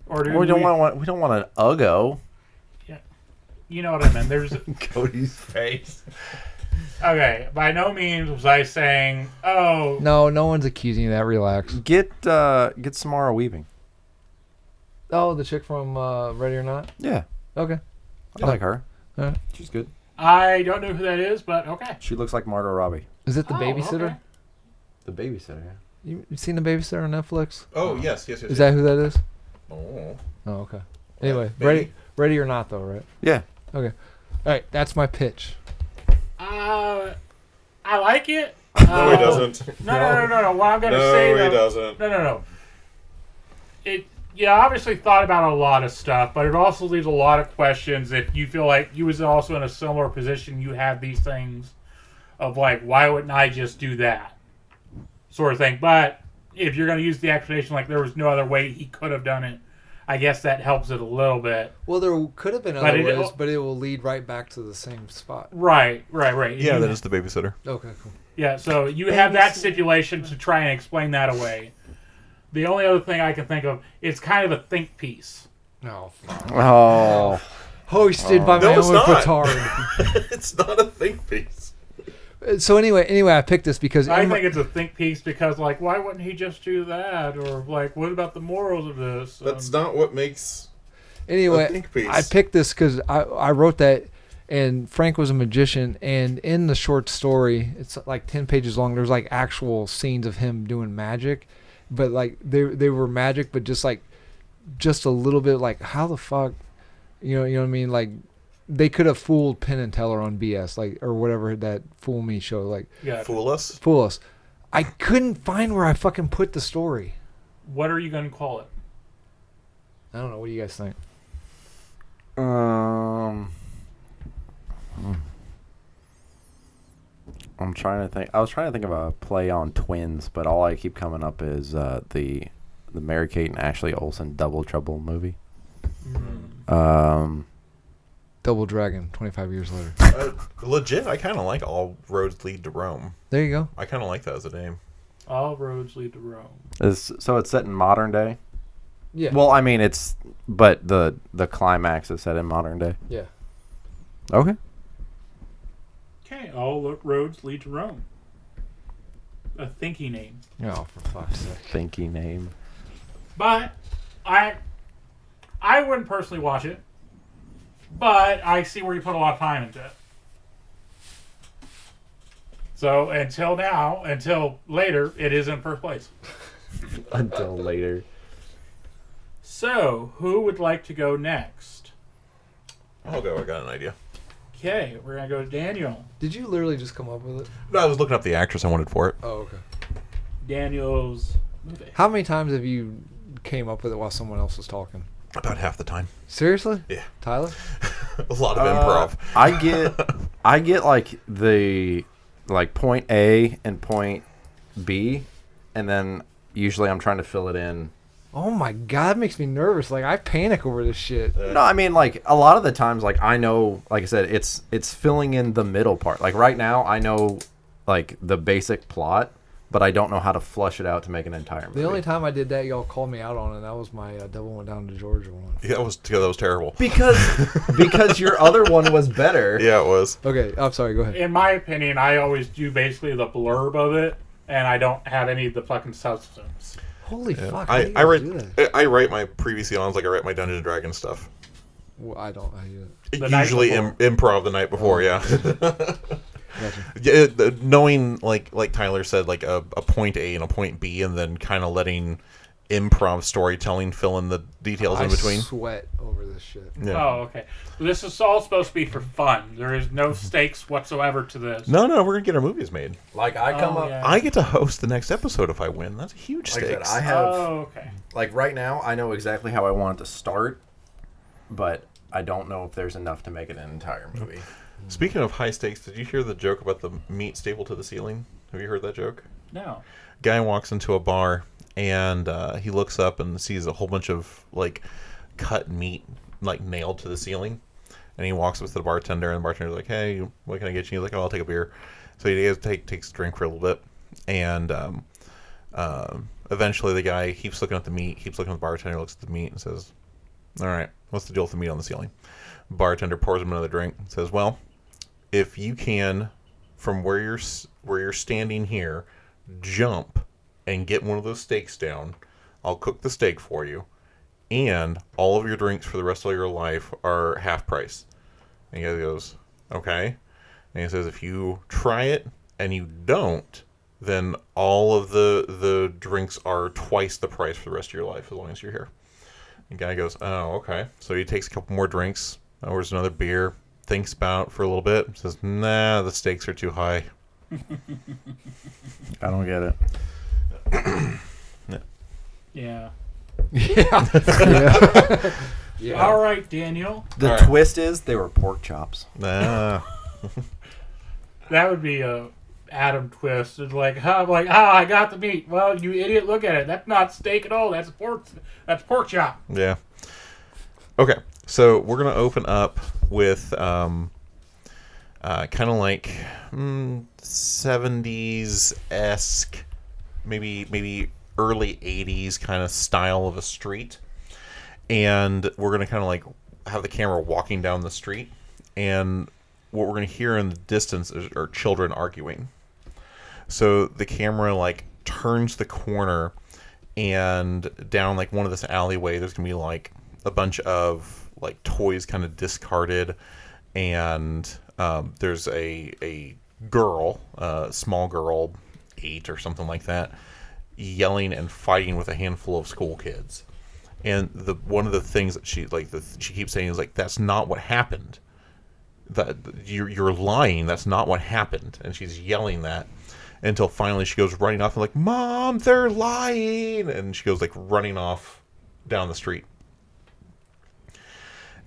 Or do we don't want an Uggo. Yeah, you know what I mean. There's Cody's face. okay. By no means was I saying, oh No one's accusing you of that. Relax. Get Samara Weaving. Oh, the chick from Ready or Not? Yeah. Okay. I like her. All right. She's good. I don't know who that is, but okay. She looks like Margot Robbie. Is it the Oh, babysitter? okay. The babysitter, yeah. You seen the babysitter on Netflix? Oh, yes. Is that who that is? Oh. Oh, okay. Anyway, maybe. ready or not though, right? Yeah. Okay. All right, that's my pitch. I like it. No, he doesn't. No. What I'm gonna say No, though, he doesn't. No. You obviously thought about a lot of stuff, but it also leaves a lot of questions. If you feel like you was also in a similar position, you have these things of why wouldn't I just do that sort of thing. But if you're going to use the explanation there was no other way he could have done it, I guess that helps it a little bit. Well, there could have been other ways, but it will lead right back to the same spot. Right. Yeah, that is the babysitter. Okay, cool. Yeah, so you have that stipulation to try and explain that away. The only other thing I can think of, it's kind of a think piece. No. Oh. Hoisted by my No, it's own not. petard. It's not a think piece. So anyway, I picked this because I think it's a think piece because, like, why wouldn't he just do that? Or, like, what about the morals of this? That's not what makes a anyway, think piece. I picked this because I wrote that, and Frank was a magician, and in the short story, it's like 10 pages long. There's like actual scenes of him doing magic, but like they were magic, but just a little bit like how the fuck, you know what I mean? Like they could have fooled Penn and Teller on BS, like or whatever that Fool Me show, like Yeah. Fool us? fool us. I couldn't find where I fucking put the story. What are you going to call it? I don't know. What do you guys think? I'm trying to think. I was trying to think of a play on twins, but all I keep coming up is the Mary Kate and Ashley Olsen Double Trouble movie. Double Dragon, 25 years later. Legit, I kind of like All Roads Lead to Rome. There you go. I kind of like that as a name. All roads lead to Rome. So it's set in modern day. Yeah. Well, I mean, but the climax is set in modern day. Yeah. Okay. Okay, all roads lead to Rome. A thinky name. Oh, for fuck's sake. Thinky name. But I wouldn't personally watch it. But I see where you put a lot of time into it. So until later, it is in first place. Until later. So, who would like to go next? I'll go. I got an idea. Okay, we're going to go to Daniel. Did you literally just come up with it? No, I was looking up the actress I wanted for it. Oh, okay. Daniel's movie. How many times have you came up with it while someone else was talking? About half the time. Seriously? Yeah. Tyler? A lot of improv. I get like the point A and point B, and then usually I'm trying to fill it in. Oh my god, that makes me nervous. Like I panic over this shit. No, I mean like a lot of the times, like I know, like I said, it's filling in the middle part. Like right now, I know like the basic plot, but I don't know how to flush it out to make an entire movie. The only time I did that, y'all called me out on it. That was my Devil Went Down to Georgia one. Yeah, that was terrible. because your other one was better. Yeah, it was. Okay, I'm sorry. Go ahead. In my opinion, I always do basically the blurb of it, and I don't have any of the fucking substance. Holy fuck! I how do you guys do that? write my previous Elons like I write my Dungeons and Dragons stuff. Well, I don't. I do it. The night Usually before. improv the night before. Yeah. Gotcha. Yeah, knowing like Tyler said, like a point A and a point B, and then kind of letting improv storytelling fill in the details in between. I sweat over this shit. Yeah. Oh, okay. This is all supposed to be for fun. There is no stakes whatsoever to this. No, we're gonna get our movies made. Like I come up. Yeah. I get to host the next episode if I win. That's a huge Like I stakes. said, I have Oh, okay. like right now, I know exactly how I want it to start, but I don't know if there's enough to make it an entire movie. Speaking of high stakes, did you hear the joke about the meat stapled to the ceiling? Have you heard that joke? No. Guy walks into a bar and he looks up and sees a whole bunch of like cut meat like nailed to the ceiling, and he walks up to the bartender, and the bartender's like, "Hey, what can I get you?" He's like, "Oh, I'll take a beer." So he takes a drink for a little bit, and eventually the guy keeps looking at the meat, keeps looking at the bartender, looks at the meat, and says, "All right, what's the deal with the meat on the ceiling?" Bartender pours him another drink and says, "Well, if you can, from where you're standing here, jump and get one of those steaks down, I'll cook the steak for you, and all of your drinks for the rest of your life are half price." And the guy goes, "Okay." And he says, "If you try it and you don't, then all of the drinks are twice the price for the rest of your life as long as you're here." And the guy goes, "Oh, okay." So he takes a couple more drinks, orders another beer, thinks about it for a little bit, says, "Nah, the stakes are too high." I don't get it. Yeah. Yeah. Yeah. All right, Daniel. The All right. twist is they were pork chops. Nah. That would be a Adam twist. It's like, I got the meat. Well, you idiot, look at it. That's not steak at all. That's pork chop. Yeah. Okay, so we're gonna open up with kind of like 70s-esque, maybe early 80s kind of style of a street, and we're gonna kind of like have the camera walking down the street, and what we're going to hear in the distance are children arguing. So the camera like turns the corner, and down like one of this alleyway, there's going to be like a bunch of like toys kind of discarded, and there's a girl, small girl, 8 or something like that, yelling and fighting with a handful of school kids. And one of the things that she keeps saying is like, that's not what happened. That you're lying. That's not what happened. And she's yelling that until finally she goes running off and like, Mom, they're lying. And she goes like running off down the street.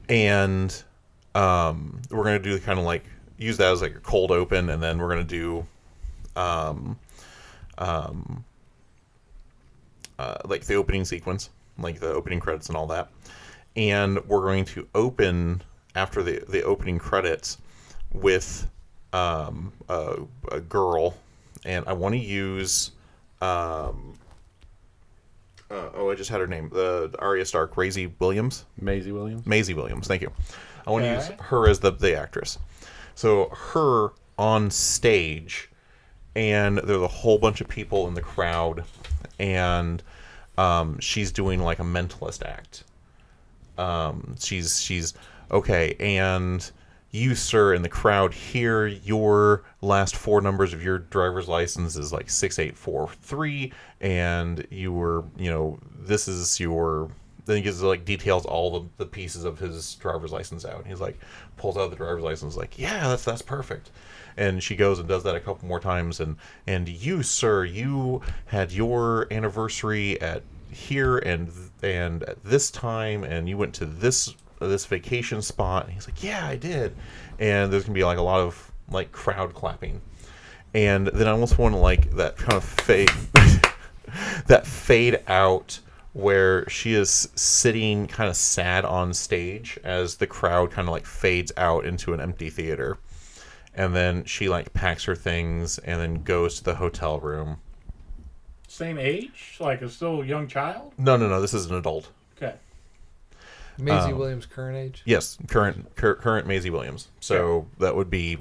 And we're gonna do kind of like use that as like a cold open, and then we're gonna do like the opening sequence, like the opening credits and all that. And we're going to open after the opening credits with a girl, and I want to use I just had her name, the Arya Stark, Maisie Williams. Maisie Williams, thank you. I want to use her as the actress. So her on stage, and there's a whole bunch of people in the crowd, and she's doing like a mentalist act. She's okay, and you, sir, in the crowd here, your last 4 numbers of your driver's license is like 6843, and you were, this is your. Then he gives like details all the pieces of his driver's license out. He's like pulls out the driver's license, like, yeah, that's perfect. And she goes and does that a couple more times, and you, sir, you had your anniversary at here and at this time, and you went to this vacation spot. And he's like, yeah, I did. And there's gonna be like a lot of like crowd clapping, and then I almost want to like that kind of fade that fade out where she is sitting kind of sad on stage as the crowd kind of like fades out into an empty theater. And then she like packs her things and then goes to the hotel room. Same age? Like a still young child? No. This is an adult. Okay. Maisie Williams' current age? Yes, current Maisie Williams. So that would be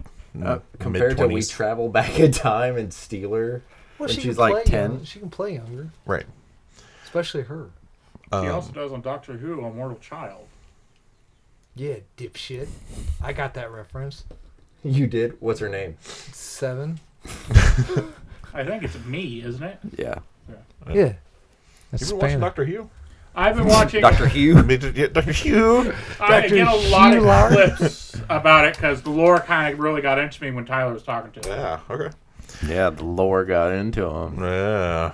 compared to We Travel Back in Time and steal her when she's like 10. She can play younger. Right. Especially her. She also does on Doctor Who, Immortal Child. Yeah, dipshit. I got that reference. You did? What's her name? 7. I think it's me, isn't it? Yeah. Yeah. You been watching Doctor Who? I've been watching Dr. Hugh. Dr. Hugh. I get a lot of clips about it because the lore kind of really got into me when Tyler was talking to me. Yeah. Okay. Yeah, the lore got into him. Yeah.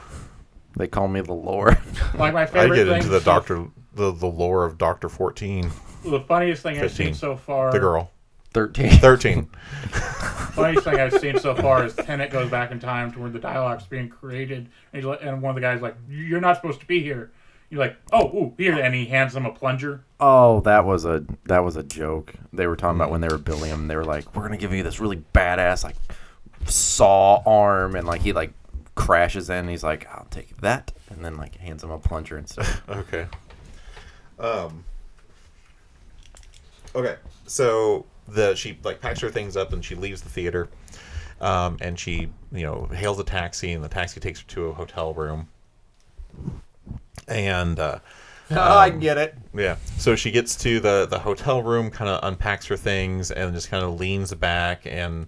They call me the lore. Like my favorite I get thing, into the lore of Doctor 14. The funniest thing 15. I've seen so far. The girl. 13. 13. Funniest thing I've seen so far is Tenet goes back in time to where the dialogue's being created, and one of the guys like, "You're not supposed to be here." You're like, "Oh, ooh, here," and he hands him a plunger. Oh, that was a joke. They were talking about when they were building him. They were like, "We're gonna give you this really badass like saw arm," and like he like crashes in. And he's like, "I'll take that," and then like hands him a plunger and stuff. Okay. Okay. So she like packs her things up and she leaves the theater, and she hails a taxi, and the taxi takes her to a hotel room. And I get it. yeah, so she gets to the hotel room, kind of unpacks her things, and just kind of leans back and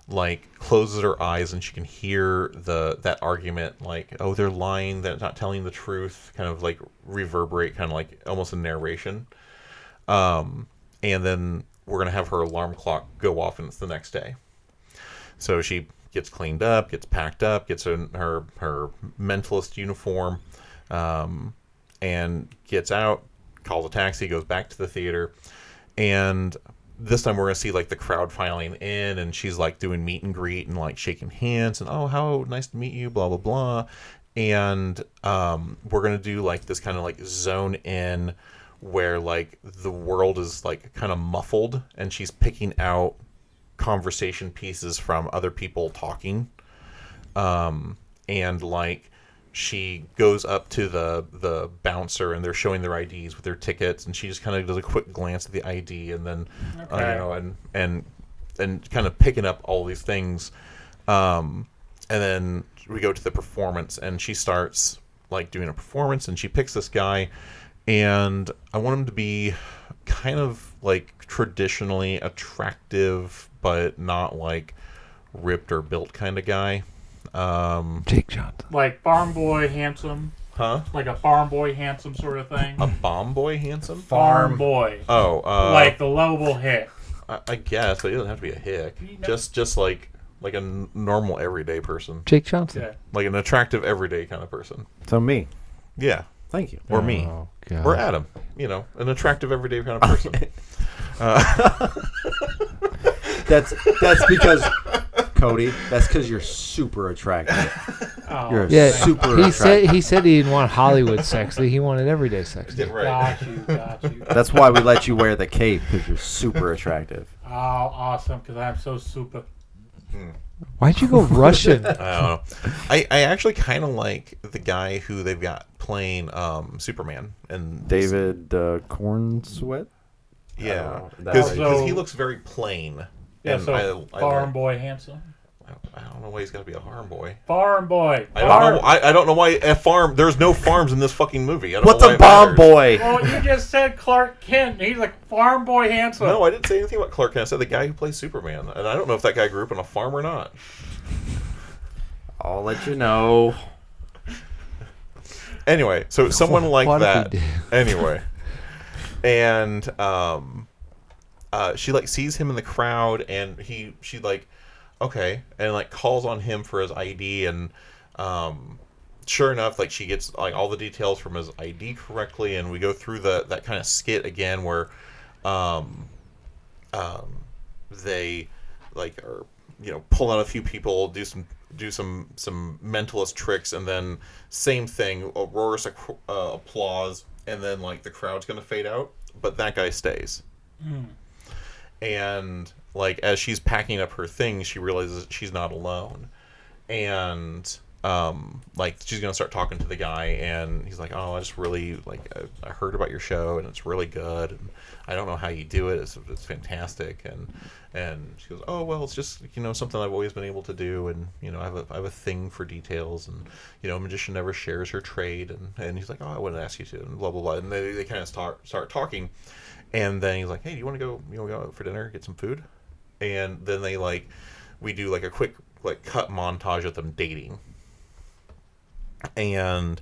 like closes her eyes, and she can hear that argument, like, oh, they're lying, they're not telling the truth, kind of like reverberate, kind of like almost a narration. And then we're gonna have her alarm clock go off, and it's the next day. So she gets cleaned up, gets packed up, gets in her mentalist uniform, and gets out, calls a taxi, goes back to the theater, and this time we're gonna see like the crowd filing in, and she's like doing meet and greet and like shaking hands and, oh, how nice to meet you, blah blah blah. And we're gonna do like this kind of like zone in where like the world is like kind of muffled, and she's picking out conversation pieces from other people talking, and like she goes up to the bouncer, and they're showing their IDs with their tickets, and she just kind of does a quick glance at the ID, and then Okay. and kind of picking up all these things, and then we go to the performance, and she starts like doing a performance, and she picks this guy, and I want him to be kind of like traditionally attractive, but not like ripped or built kind of guy. Jake Johnson. Like farm boy handsome. Huh? Like a farm boy handsome sort of thing. A bomb boy handsome? Farm boy. Oh, like the lovable hick. I guess, but he doesn't have to be a hick. Just like a normal everyday person. Jake Johnson. Yeah. Like an attractive everyday kind of person. So me. Yeah. Thank you. Or me. Oh, God. Or Adam. You know, an attractive everyday kind of person. That's because Cody. That's because you're super attractive. Oh, You're Yeah, super he attractive. said he didn't want Hollywood sexy. He wanted everyday sexy. Right. got you. That's why we let you wear the cape, because you're super attractive. Oh, awesome! Because I'm so super. Why'd you go Russian? I don't know. I actually kind of like the guy who they've got playing Superman. And David Cornsweet. Yeah. That's Because right. he looks very plain. Yeah, And so I farm boy handsome. I don't know why he's got to be a farm boy. Farm boy. I don't know why a farm. There's no farms in this fucking movie. I don't What's know why a it bomb matters. boy? Well, you just said Clark Kent. He's like farm boy handsome. No, I didn't say anything about Clark Kent. I said the guy who plays Superman, and I don't know if that guy grew up on a farm or not. I'll let you know. Anyway, so someone like What if he that. did? Anyway, and she like sees him in the crowd, and she like, okay, and like calls on him for his ID, and sure enough, like she gets like all the details from his ID correctly, and we go through that kind of skit again where they like are, you know, pull out a few people, do some mentalist tricks, and then same thing, uproarious applause, and then like the crowd's gonna fade out, but that guy stays. And like as she's packing up her things, she realizes she's not alone, and like she's gonna start talking to the guy, and he's like, oh, I just really like I heard about your show, and it's really good, and I don't know how you do it, it's fantastic, and she goes, oh, well, it's just, you know, something I've always been able to do, and you know, I have a thing for details, and you know, a magician never shares her trade, and he's like, oh, I wouldn't ask you to, and blah blah blah, and they kind of start talking, and then he's like, hey, do you want to go out for dinner, get some food, and then we do like a quick like cut montage of them dating. And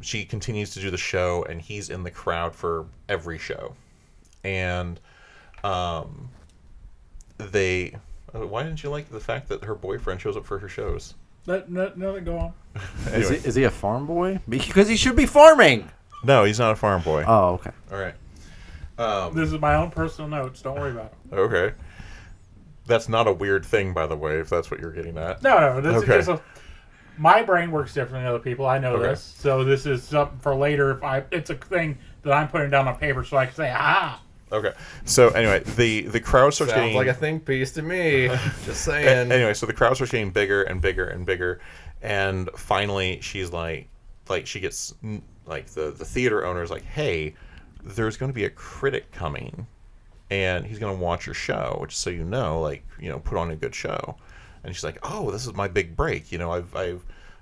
she continues to do the show, and he's in the crowd for every show. And they why didn't you like the fact that her boyfriend shows up for her shows? No, go on. Anyway. Is he a farm boy? Because he should be farming. No, he's not a farm boy. Oh, okay. All right. This is my own personal notes. Don't worry about it. Okay. That's not a weird thing, by the way, if that's what you're getting at. No. This Okay. is just my brain works differently than other people. I know Okay. this. So this is something for later. It's a thing that I'm putting down on paper so I can say, ah. Okay. So anyway, the crowd starts Sounds getting like a think piece to me. Just saying. Anyway, so the crowd starts getting bigger and bigger and bigger, and finally she's like she gets like the theater owner's like, hey, there's going to be a critic coming, and he's going to watch your show, just so you know, like, you know, put on a good show. And she's like, oh, this is my big break. You know, I've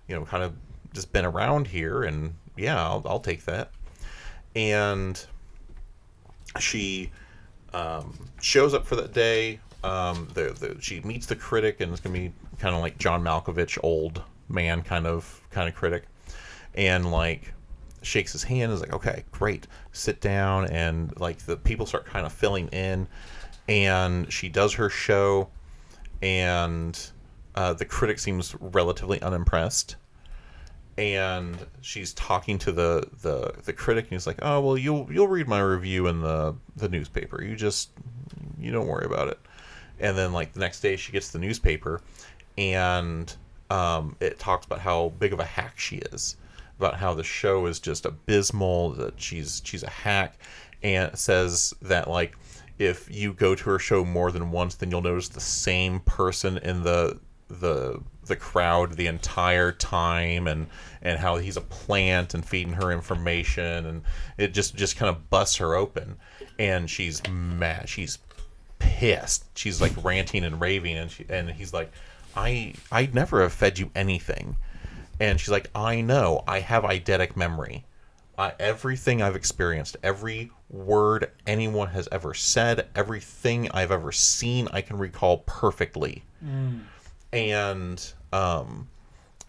you know, kind of just been around here, and yeah, I'll take that. And she shows up for that day. She meets the critic, and it's gonna be kind of like John Malkovich, old man kind of critic, and like shakes his hand and is like, okay, great, sit down, and like the people start kind of filling in, and she does her show, and the critic seems relatively unimpressed, and she's talking to the critic, and he's like, oh, well, you'll read my review in the newspaper, you don't worry about it. And then like the next day she gets the newspaper, and it talks about how big of a hack she is, about how the show is just abysmal, that she's a hack, and it says that like if you go to her show more than once, then you'll notice the same person in the crowd the entire time, and how he's a plant and feeding her information, and it just kind of busts her open, and she's mad, she's pissed. She's like ranting and raving, and he's like, I never have fed you anything. And she's like, I know, I have eidetic memory. Everything I've experienced, every word anyone has ever said, everything I've ever seen, I can recall perfectly. And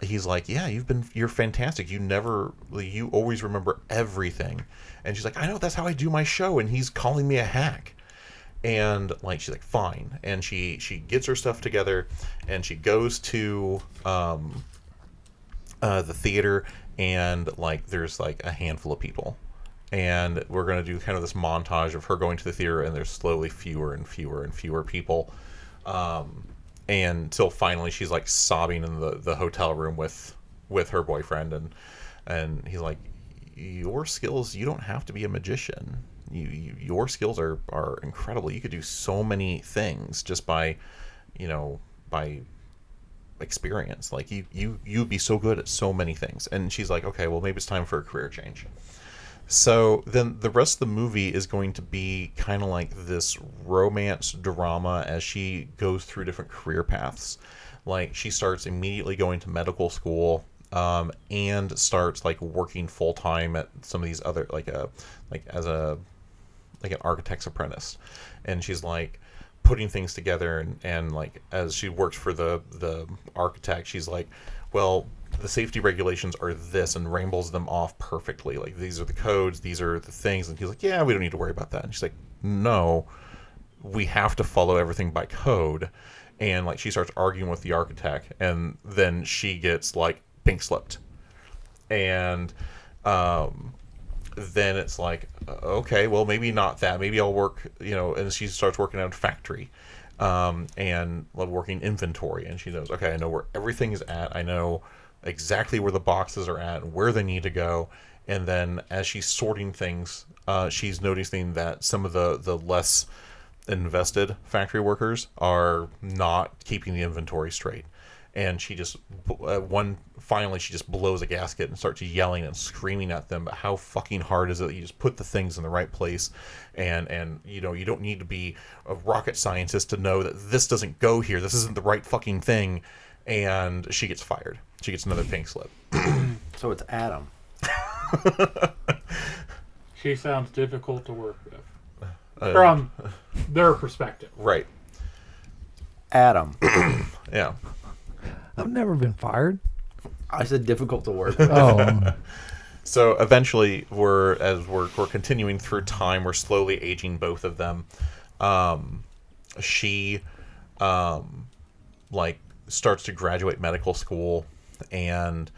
he's like, yeah, you're fantastic. You always remember everything. And she's like, I know, that's how I do my show, and he's calling me a hack. And like, she's like, fine. And she gets her stuff together, and she goes to the theater, and like there's like a handful of people, and we're going to do kind of this montage of her going to the theater, and there's slowly fewer and fewer and fewer people, and until finally she's like sobbing in the hotel room with her boyfriend, and he's like, your skills, you don't have to be a magician. Your skills are incredible. You could do so many things just by experience. Like you'd be so good at so many things. And she's like, okay, well, maybe it's time for a career change. So then the rest of the movie is going to be kind of like this romance drama as she goes through different career paths. Like she starts immediately going to medical school, and starts like working full time at some of these other as an architect's apprentice. And she's like putting things together, and like as she works for the architect, she's like, well, the safety regulations are this, and rambles them off perfectly. Like, these are the codes, these are the things. And he's like, yeah, we don't need to worry about that. And she's like, no, we have to follow everything by code. And like she starts arguing with the architect, and then she gets like pink slipped. And then it's like, okay, well, maybe not that. Maybe I'll work, and she starts working at a factory, and working inventory. And she knows, okay, I know where everything is at. I know exactly where the boxes are at and where they need to go. And then as she's sorting things, she's noticing that some of the less invested factory workers are not keeping the inventory straight. And she just finally she just blows a gasket and starts yelling and screaming at them. But how fucking hard is it that you just put the things in the right place, and you don't need to be a rocket scientist to know that this doesn't go here. This isn't the right fucking thing. And she gets fired. She gets another pink slip. So it's Adam. She sounds difficult to work with from their perspective. Right. Adam. Yeah. I've never been fired. I said difficult to work with. Oh. So eventually, we're continuing through time. We're slowly aging both of them. She starts to graduate medical school, and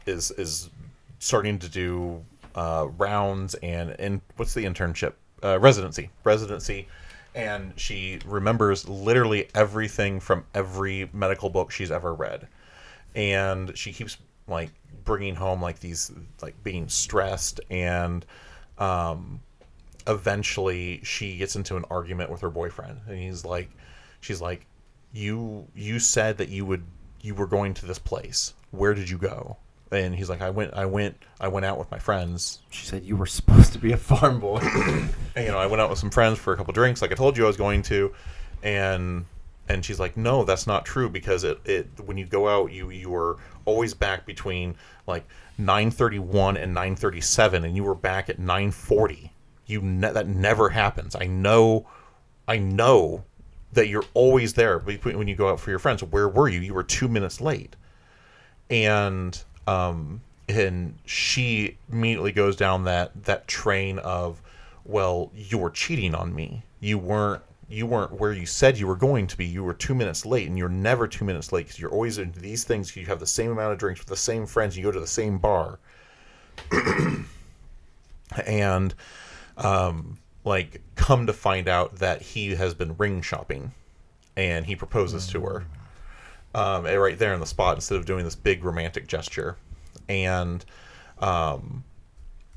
is starting to do rounds and what's the internship? Residency. And she remembers literally everything from every medical book she's ever read. And she keeps like bringing home like these, like being stressed, and eventually she gets into an argument with her boyfriend, and she's like, you said that you were going to this place. Where did you go? And he's like, I went out with my friends. She said you were supposed to be a farm boy. And, I went out with some friends for a couple drinks, like I told you I was going to. And she's like, no, that's not true, because it when you go out, you were always back between like 9:31 and 9:37, and you were back at 9:40. That never happens. I know that you're always there when you go out for your friends. Where were you? You were 2 minutes late. And she immediately goes down that train of, well, you were cheating on me. You weren't where you said you were going to be. You were 2 minutes late, and you're never 2 minutes late, because you're always into these things. You have the same amount of drinks with the same friends. You go to the same bar. And come to find out that he has been ring shopping, and he proposes to her. Right there on the spot, instead of doing this big romantic gesture. And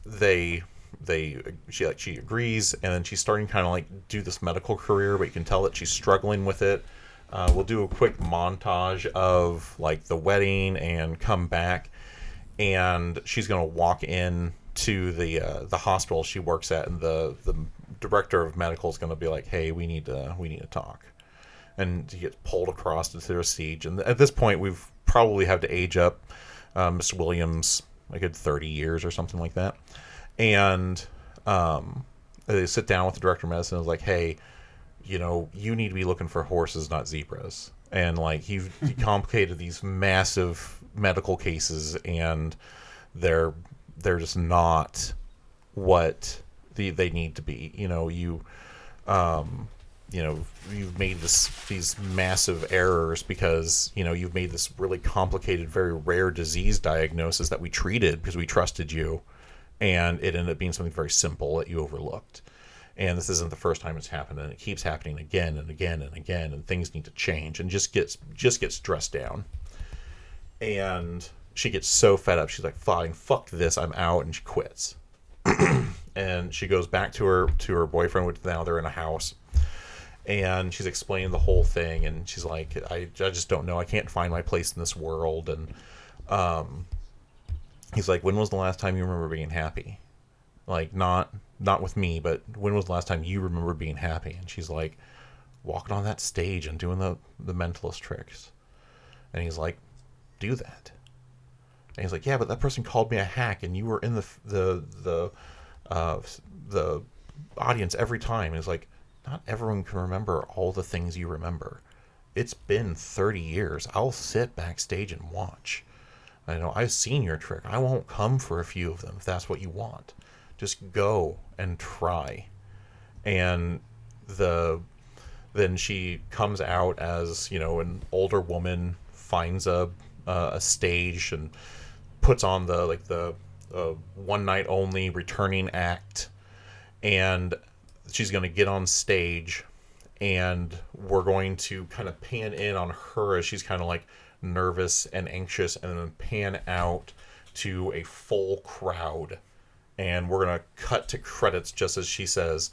she agrees, and then she's starting kind of like do this medical career, but you can tell that she's struggling with it. We'll do a quick montage of like the wedding and come back, and she's gonna walk in to the hospital she works at, and the director of medical is going to be like, hey, we need to talk. And he gets pulled across into their siege. And at this point, we've probably have to age up Mr. Williams a good 30 years or something like that. And they sit down with the director of medicine and is like, hey, you know, you need to be looking for horses, not zebras. And like he complicated these massive medical cases, and they're just not what they need to be. You know, you've made these massive errors because, you know, you've made this really complicated, very rare disease diagnosis that we treated because we trusted you, and it ended up being something very simple that you overlooked. And this isn't the first time it's happened, and it keeps happening again and again and again, and things need to change, and just gets dressed down. And she gets so fed up, she's like, fine, fuck this, I'm out, and she quits. And she goes back to her boyfriend, which now they're in a house. And she's explaining the whole thing, and she's like, I just don't know. I can't find my place in this world. And he's like, when was the last time you remember being happy? Like, not with me, but when was the last time you remember being happy? And she's like, walking on that stage and doing the mentalist tricks. And he's like, do that. And he's like, yeah, but that person called me a hack, and you were in the audience every time. And he's like, not everyone can remember all the things you remember. It's been 30 years. I'll sit backstage and watch. I know I've seen your trick. I won't come for a few of them if that's what you want. Just go and try. And then she comes out as, you know, an older woman, finds a stage and puts on the one night only returning act, and she's going to get on stage, and we're going to kind of pan in on her as she's kind of like nervous and anxious, and then pan out to a full crowd, and we're going to cut to credits just as she says,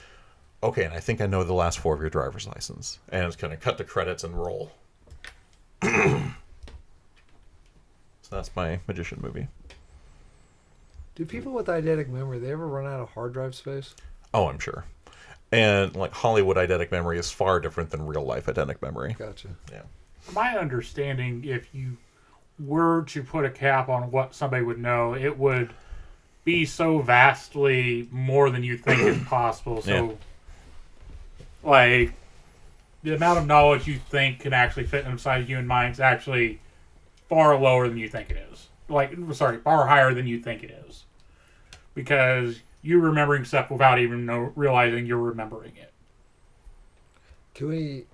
okay, and I think I know the last four of your driver's license. And it's going to cut to credits and roll. So that's my magician movie. Do people with eidetic memory, they ever run out of hard drive space? Oh, I'm sure. And like Hollywood eidetic memory is far different than real life eidetic memory. Gotcha. Yeah. My understanding, if you were to put a cap on what somebody would know, it would be so vastly more than you think is possible. So, like, the amount of knowledge you think can actually fit inside a human mind is actually far lower than you think it is. Far higher than you think it is. Because you're remembering stuff without even realizing you're remembering it. Can we...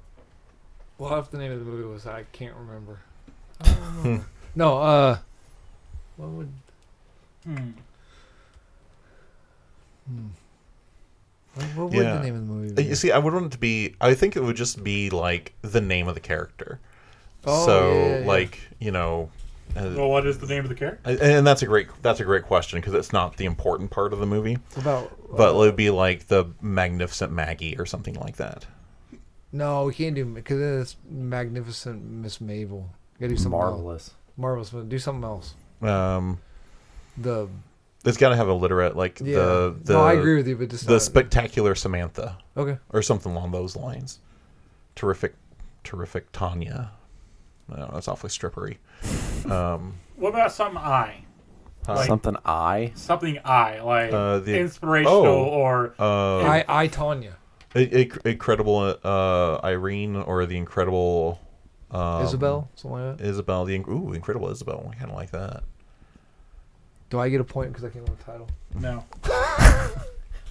Well, if the name of the movie was, I can't remember. I don't know. No, what would... What would the name of the movie be? You see, I would want it to be... I think it would just be, like, the name of the character. Oh, so, yeah. like, you know... Well, what is the name of the character? And that's a great question, because it's not the important part of the movie. But it would be like the Magnificent Maggie or something like that. No, we can't do... Because it's Magnificent Miss Mabel. You gotta do something Marvelous. else. Marvelous. Do something else. It's got to have a literate, like no, I agree with you, but just the Spectacular Samantha. Okay. Or something along those lines. Terrific Tanya. No, that's awfully strippery. What about something I? Like, something I? Something I, like the inspirational or... I Tanya. Incredible Irene, or the Incredible... Isabel? Something like that? Isabel. Incredible Isabel. I kind of like that. Do I get a point because I came up with the title? No.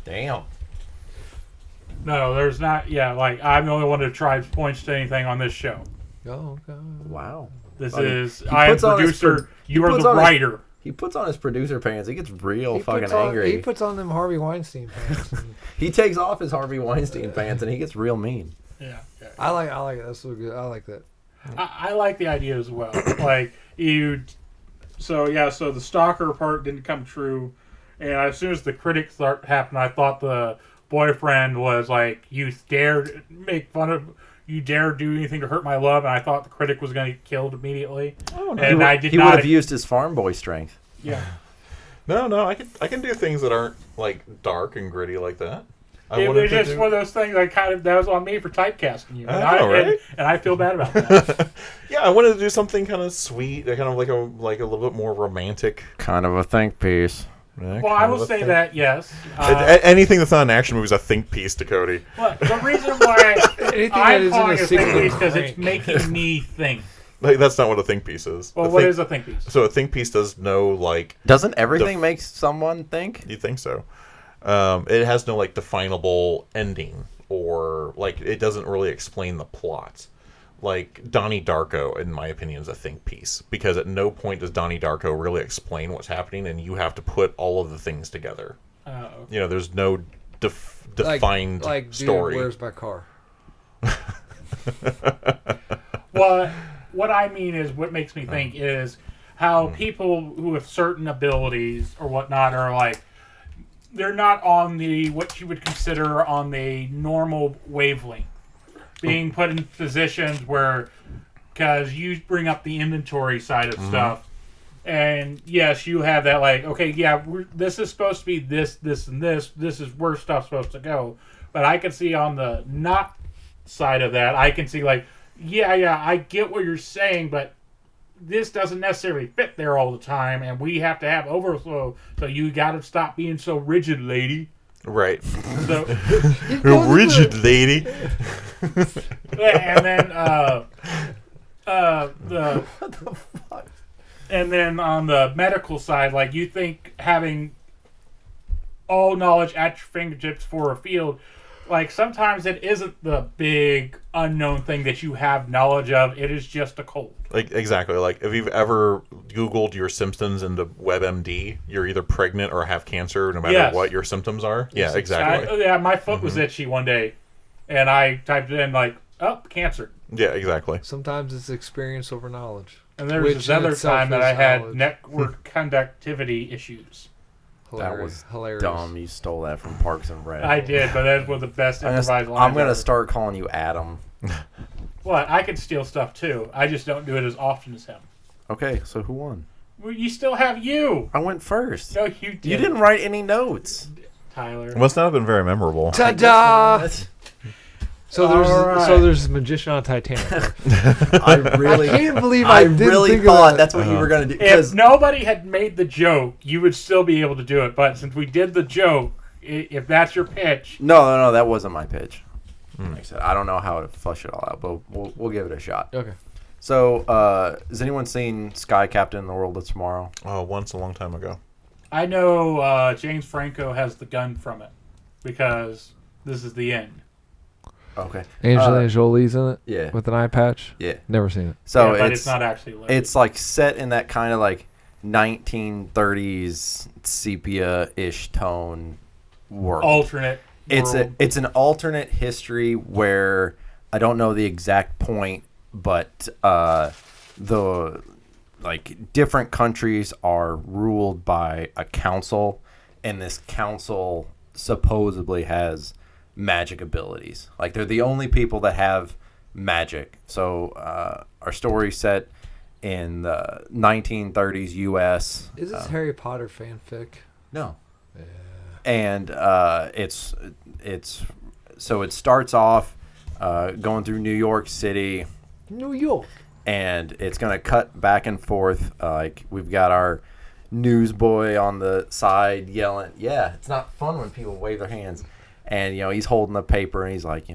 Damn. No, there's not... Yeah, like, I'm the only one that tries points to anything on this show. Oh, okay. Wow. I am producer, you are the writer. He puts on his producer pants. He gets real He fucking puts on- angry. He puts on them Harvey Weinstein pants. He takes off his Harvey Weinstein pants and he gets real mean. Yeah. I like it. That's so good. I like that. I like the idea as well. Like, so the stalker part didn't come true. And as soon as the critics happened, I thought the boyfriend was like, you dare do anything to hurt my love, and I thought the critic was going to get killed immediately. Oh, no. And he would have used his farm boy strength. Yeah. No, I can do things that aren't like dark and gritty like that. I It wanted was to just do- one of those things that was on me for typecasting you. And I know, right? and I feel bad about that. Yeah, I wanted to do something kind of sweet, kind of like a little bit more romantic. Kind of a think piece. Yeah, Well, I will say that, yes. Anything that's not an action movie is a think piece to Cody. Well, the reason why Anything that I'm isn't calling a it a think singular piece because it's crank. making me think. Like, that's not what a think piece is. Well, what is a think piece? So a think piece does no like. Doesn't everything make someone think? You think so? It has no like definable ending, or like it doesn't really explain the plot. Like Donnie Darko, in my opinion, is a think piece because at no point does Donnie Darko really explain what's happening, and you have to put all of the things together. Okay. You know, there's no defined like story. Dude, where's my car? Well, what I mean is, what makes me think is how people who have certain abilities or whatnot are like, they're not on the what you would consider on the normal wavelength, being put in positions where, because you bring up the inventory side of stuff, and yes, you have that like, okay, yeah, this is supposed to be this, and this is where stuff's supposed to go, but I can see on the not side of that, I can see like, yeah, I get what you're saying, but this doesn't necessarily fit there all the time, and we have to have overflow, so you got to stop being so rigid, lady. Right. So, Rigid lady. and then and then on the medical side, like you think having all knowledge at your fingertips for a field, like sometimes it isn't the big unknown thing that you have knowledge of. It is just a cold. Like exactly. Like if you've ever Googled your symptoms into WebMD, you're either pregnant or have cancer, no matter Yes. what your symptoms are. Yeah, exactly. My foot was itchy one day, and I typed it in like, oh, cancer. Yeah, exactly. Sometimes it's experience over knowledge. And there was Which this in other itself time that is I had knowledge. network conductivity issues. That was hilarious. dumb. You stole that from Parks and Rec. I did, but that was the best improvised lines. I'm gonna ever. start calling you Adam. What? I can steal stuff too. I just don't do it as often as him. Okay, so who won? Well, you still have you. I went first. No, you didn't. You didn't write any notes. Tyler. Must not have been very memorable. Ta-da! So Alright. there's a magician on Titanic. I really, I can't believe I I didn't really think of thought that. that's what you were gonna do. If Because nobody had made the joke, you would still be able to do it. But since we did the joke, if that's your pitch, no, that wasn't my pitch. Like I said, I don't know how to flush it all out, but we'll give it a shot. Okay. So, has anyone seen Sky Captain: The World of Tomorrow? Oh, once a long time ago. I know James Franco has the gun from it because this is the end. Okay. Angelina Jolie's in it Yeah. with an eye patch. Yeah. Never seen it. So Yeah, but it's not actually lit. it's like set in that kind of like 1930s sepia-ish tone world. alternate. It's world. it's an alternate history where I don't know the exact point, but the like different countries are ruled by a council, and this council supposedly has magic abilities. Like they're the only people that have magic. So our story set in the 1930s U.S. Is this Harry Potter fanfic? No. Yeah. And it's so it starts off going through New York City, New York. and it's gonna cut back and forth. Like we've got our newsboy on the side yelling, "Yeah, it's not fun when people wave their hands." And he's holding the paper and he's like,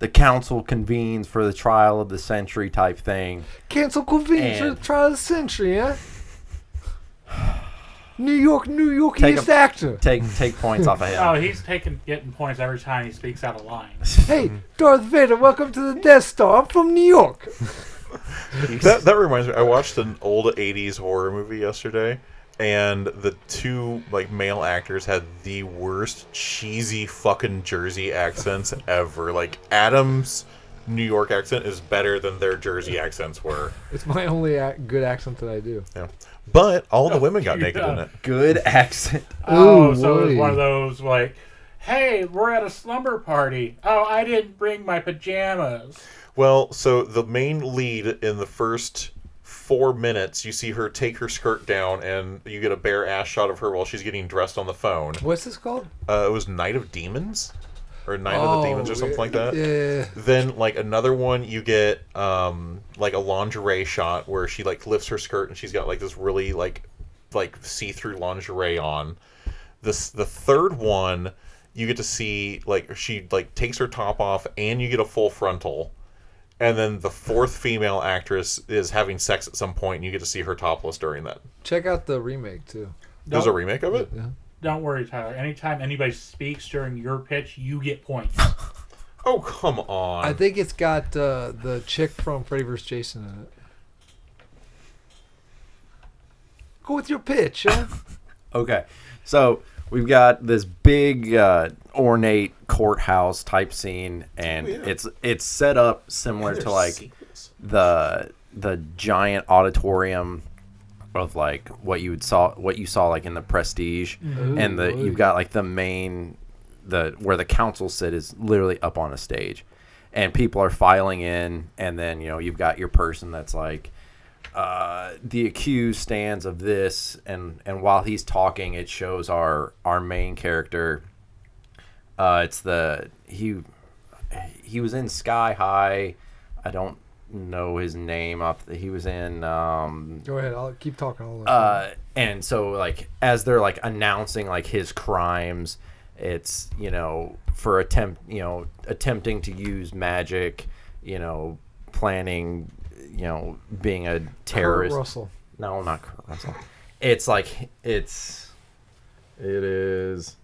the council convenes for the trial of the century type thing. Cancel convenes for And- the trial of the century, huh? New York, Take East a- actor. Take points off of Oh, him. he's getting points every time he speaks out of line. Hey, Darth Vader, welcome to the Death Star. I'm from New York. That reminds me. I watched an old '80s horror movie yesterday, and the two male actors had the worst cheesy fucking Jersey accents ever. Like Adam's New York accent is better than their Jersey accents were. It's my only good accent that I do. Yeah, but all the women got naked in it. Good accent. Oh, Ooh, so it was boy. one of those like, hey, we're at a slumber party. Oh, I didn't bring my pajamas. Well, so the main lead in the first 4 minutes, you see her take her skirt down, and you get a bare ass shot of her while she's getting dressed on the phone. What's this called? It was Night of Demons, or Night of the Demons, or something like that. Yeah. Then, like, another one, you get like a lingerie shot where she like lifts her skirt and she's got like this really like see-through lingerie on. The third one, you get to see like she like takes her top off and you get a full frontal. And then the fourth female actress is having sex at some point and you get to see her topless during that. Check out the remake too. There's a remake of it? Yeah. Don't worry, Tyler. Anytime anybody speaks during your pitch, you get points. Oh, come on. I think it's got the chick from Freddy vs. Jason in it. Go with your pitch, huh? Okay, so we've got this big ornate courthouse type scene, and it's set up similar to like the giant auditorium of like what you saw like in the Prestige, and you've got like the main where the council sit is literally up on a stage, and people are filing in, and then you've got your person that's like. The accused stands of this, and while he's talking, it shows our main character. He was in Sky High. I don't know his name. He was in. Go ahead. I'll keep talking. And so like as they're like announcing like his crimes, it's for attempting to use magic, planning. Being a terrorist. Kurt Russell. No, not Kurt Russell. It's like it is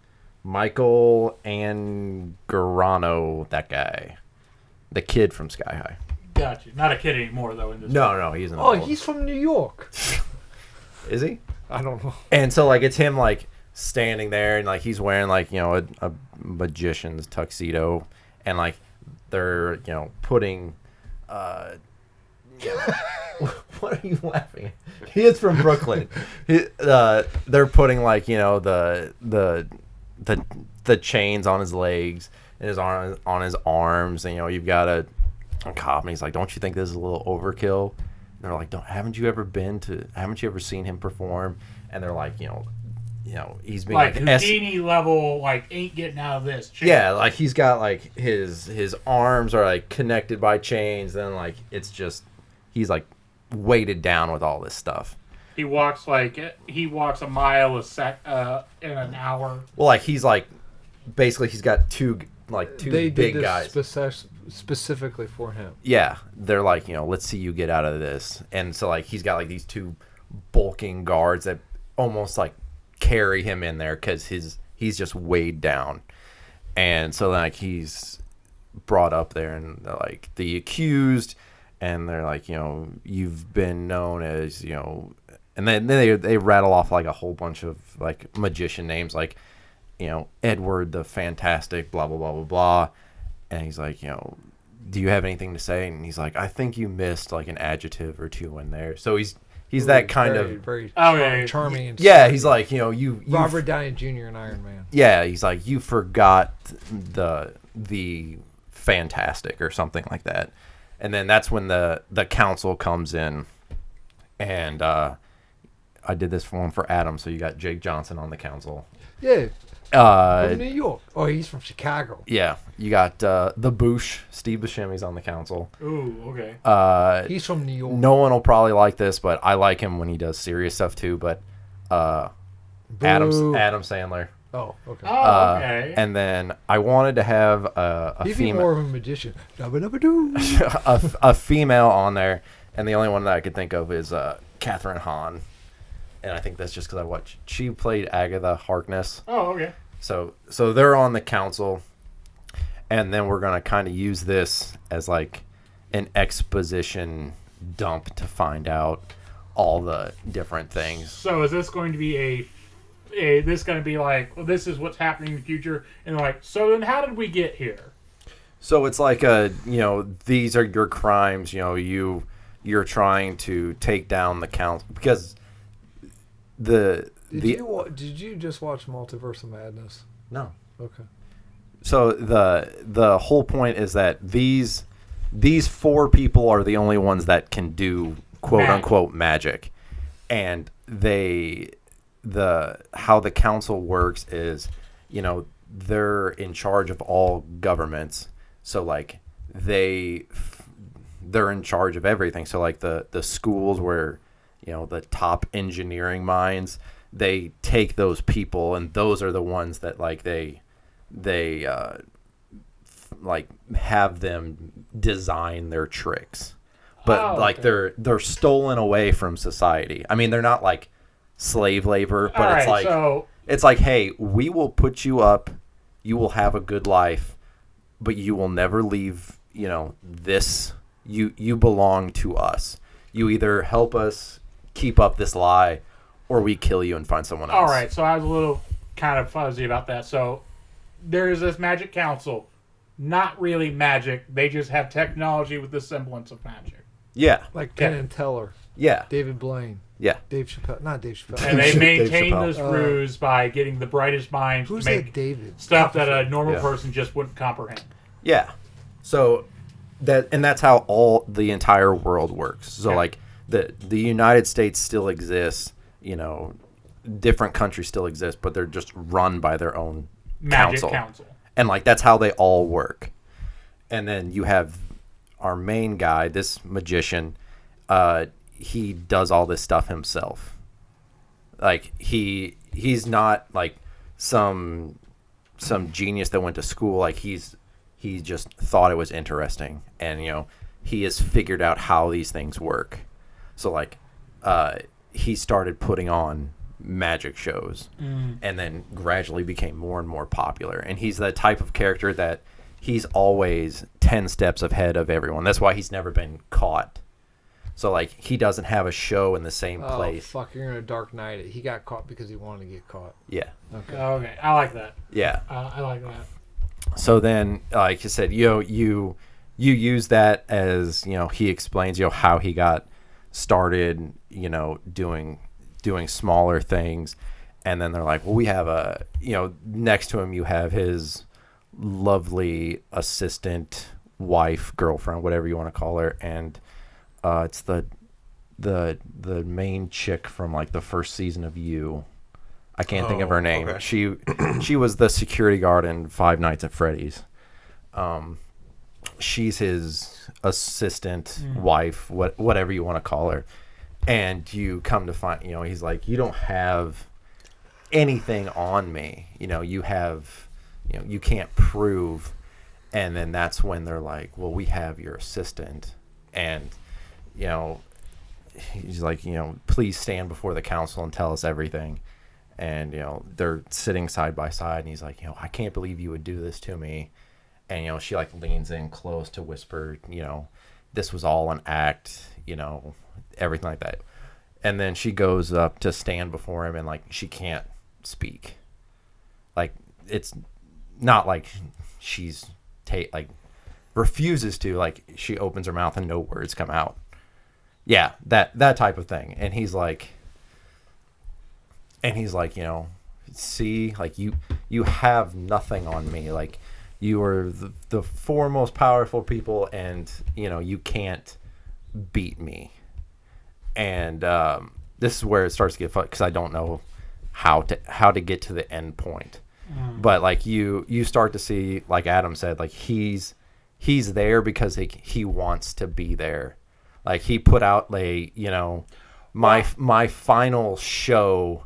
Michael Angarano, that guy, the kid from Sky High. Gotcha. Not a kid anymore though. In this No, he's an. Oh, adult. he's from New York. Is he? I don't know. And so like it's him like standing there and like he's wearing like a magician's tuxedo and like they're putting. What are you laughing at? He is from Brooklyn. They're putting like the chains on his legs and on his arms, and you've got a cop, and he's like, "Don't you think this is a little overkill?" And they're like, haven't you ever seen him perform? And they're like, he's being like Houdini level, like ain't getting out of this. Chain. Yeah, like he's got like his arms are like connected by chains, and like it's just he's like weighted down with all this stuff. He walks a mile in an hour. Well, like he's like basically he's got two They big did guys specifically for him. Yeah, they're like let's see you get out of this, and so like he's got like these two bulking guards that almost like carry him in there because he's just weighed down, and so like he's brought up there, and they're like the accused. And they're like, you've been known as, and then they rattle off like a whole bunch of like magician names, like, Edward the Fantastic, blah, blah, blah, blah, blah. And he's like, do you have anything to say? And he's like, I think you missed like an adjective or two in there. So he's that kind very charming. And yeah, he's like, you Robert Downey Jr. and Iron Man. Yeah, he's like, you forgot the Fantastic or something like that. And then that's when the council comes in, and I did this one for Adam, so you got Jake Johnson on the council. Yeah. From New York. Oh, he's from Chicago. Yeah, you got the Boosh, Steve Buscemi's on the council. Ooh, okay. He's from New York. No one will probably like this, but I like him when he does serious stuff too. But Adam Sandler. Oh, okay. Oh, okay. And then I wanted to have a He's female, more of a magician. Dabba-dabba-doo. a female on there, and the only one that I could think of is Catherine Hahn, and I think that's just because she played Agatha Harkness. Oh, okay. So they're on the council, and then we're gonna kind of use this as like an exposition dump to find out all the different things. So is this going to be this going to be like, well, this is what's happening in the future, and like, so then how did we get here? So it's like these are your crimes. You're trying to take down the council because did you just watch Multiverse of Madness? No. Okay. So the whole point is that these four people are the only ones that can do quote unquote magic. And how the council works is, they're in charge of all governments. So like they're in charge of everything. So like the schools where, the top engineering minds, they take those people, and those are the ones that like they like have them design their tricks. But they're stolen away from society. I mean, they're not like slave labor, but it's like, hey, we will put you up, you will have a good life, but you will never leave, this. You belong to us. You either help us keep up this lie, or we kill you and find someone else. All right, so I was a little kind of fuzzy about that. So there's this magic council. Not really magic. They just have technology with the semblance of magic. Yeah. Like Penn and Teller. Yeah. David Blaine. Yeah. Dave Chappelle. Not Dave Chappelle. And they maintain this ruse by getting the brightest minds Who's to make that David? stuff that a normal person just wouldn't comprehend. Yeah. So that's how the entire world works. So like the United States still exists, different countries still exist, but they're just run by their own Magic council. And like that's how they all work. And then you have our main guy, this magician, he does all this stuff himself. Like he's not like some genius that went to school. Like he just thought it was interesting, and he has figured out how these things work. So like he started putting on magic shows, and then gradually became more and more popular. And he's the type of character that he's always 10 steps ahead of everyone. That's why he's never been caught. So like he doesn't have a show in the same place. Oh fuck! You're gonna Dark Knight it. He got caught because he wanted to get caught. Yeah. Okay, I like that. Yeah. I like that. So then, like you said, you use that as he explains how he got started, doing smaller things, and then they're like, well, we have next to him you have his lovely assistant, wife, girlfriend, whatever you want to call her, and it's the main chick from like the first season of You. I can't think of her name. Okay. She was the security guard in Five Nights at Freddy's. She's his assistant, wife, whatever you want to call her. And you come to find, he's like, you don't have anything on me. You have, you can't prove. And then that's when they're like, well, we have your assistant. And, he's like, please stand before the council and tell us everything. And, they're sitting side by side, and he's like, I can't believe you would do this to me. And, she like leans in close to whisper, this was all an act, everything like that. And then she goes up to stand before him, and like, she can't speak. Like, it's not like she's refuses to, like, she opens her mouth and no words come out. Yeah, that type of thing. And he's like, see, like you have nothing on me. Like, you are the four most powerful people, and you can't beat me. And this is where it starts to get fun, because I don't know how to get to the end point. But like you start to see, like Adam said, like he's there because he wants to be there. Like he put out my final show,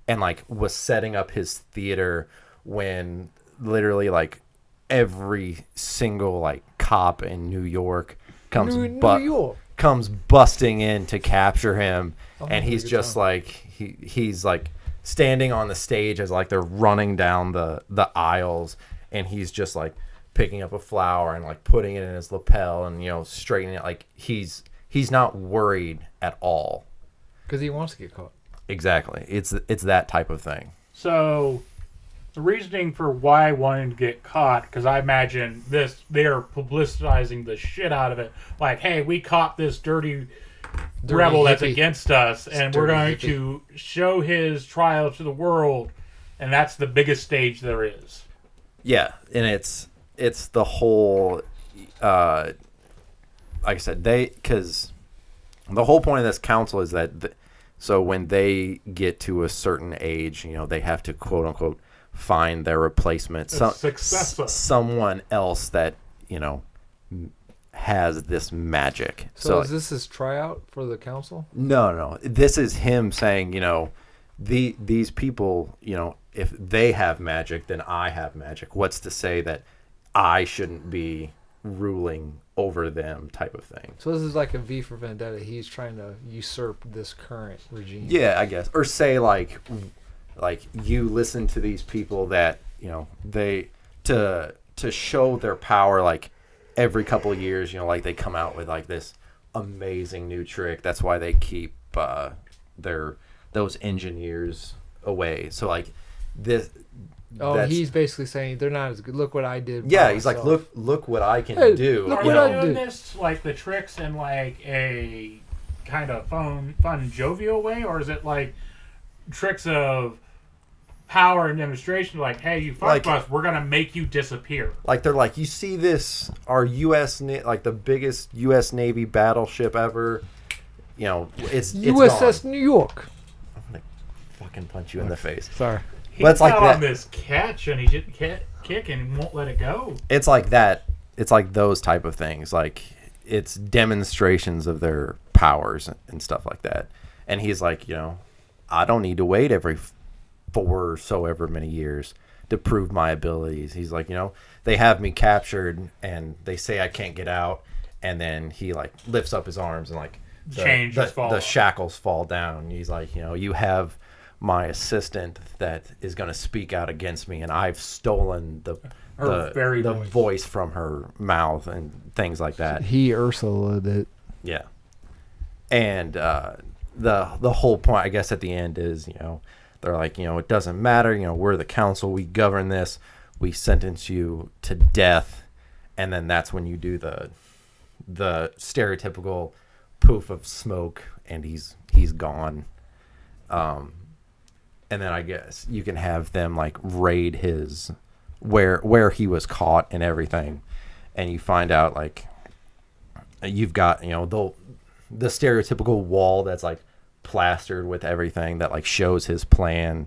and like was setting up his theater when literally like every single like cop in New York comes busting in to capture him. And he's just like he's like standing on the stage as like they're running down the aisles, and he's just like picking up a flower and like putting it in his lapel and straightening it. Like he's not worried at all because he wants to get caught. Exactly. It's that type of thing. So the reasoning for why wanting to get caught, because I imagine they're publicizing the shit out of it. Like, hey, we caught this dirty rebel that's against us, and we're going to show his trial to the world, and that's the biggest stage there is. Yeah, and it's the whole, like I said, because The whole point of this council is that, so when they get to a certain age, they have to quote unquote find their replacement, Successor. someone else that has this magic. So is this his tryout for the council? No. This is him saying, these people, if they have magic, then I have magic. What's to say that I shouldn't be ruling over them, type of thing. So this is like a V for Vendetta. He's trying to usurp this current regime. Yeah, I guess. Or say like you listen to these people that they to show their power. Like every couple of years, like they come out with like this amazing new trick. That's why they keep those engineers away. So like this. He's basically saying they're not as good. Look what I did. Yeah, he's like, look what I can do. Look Are what I they doing did. this like the tricks in like a kind of fun, jovial way, or is it like tricks of power and demonstration? Like, hey, you fucked us, we're gonna make you disappear. Like they're like, you see this, our U.S. like the biggest U.S. Navy battleship ever. It's USS gone. New York. I'm gonna fucking punch you in the face. Sorry. He's But it's like got that. on this catch and he just kick and won't let it go. It's like that. It's like those type of things. Like it's demonstrations of their powers and stuff like that. And he's like, I don't need to wait every 4 or so ever many years to prove my abilities. He's like, they have me captured and they say I can't get out. And then he like lifts up his arms and like the shackles fall down. He's like, you have my assistant that is going to speak out against me, and I've stolen the voice from her mouth and things like that. He Ursula'd it. Yeah. And the whole point, I guess, at the end is, they're like, it doesn't matter. We're the council. We govern this. We sentence you to death. And then that's when you do the stereotypical poof of smoke, and he's gone. And then I guess you can have them like raid his where he was caught and everything, and you find out like you've got the stereotypical wall that's like plastered with everything that like shows his plan.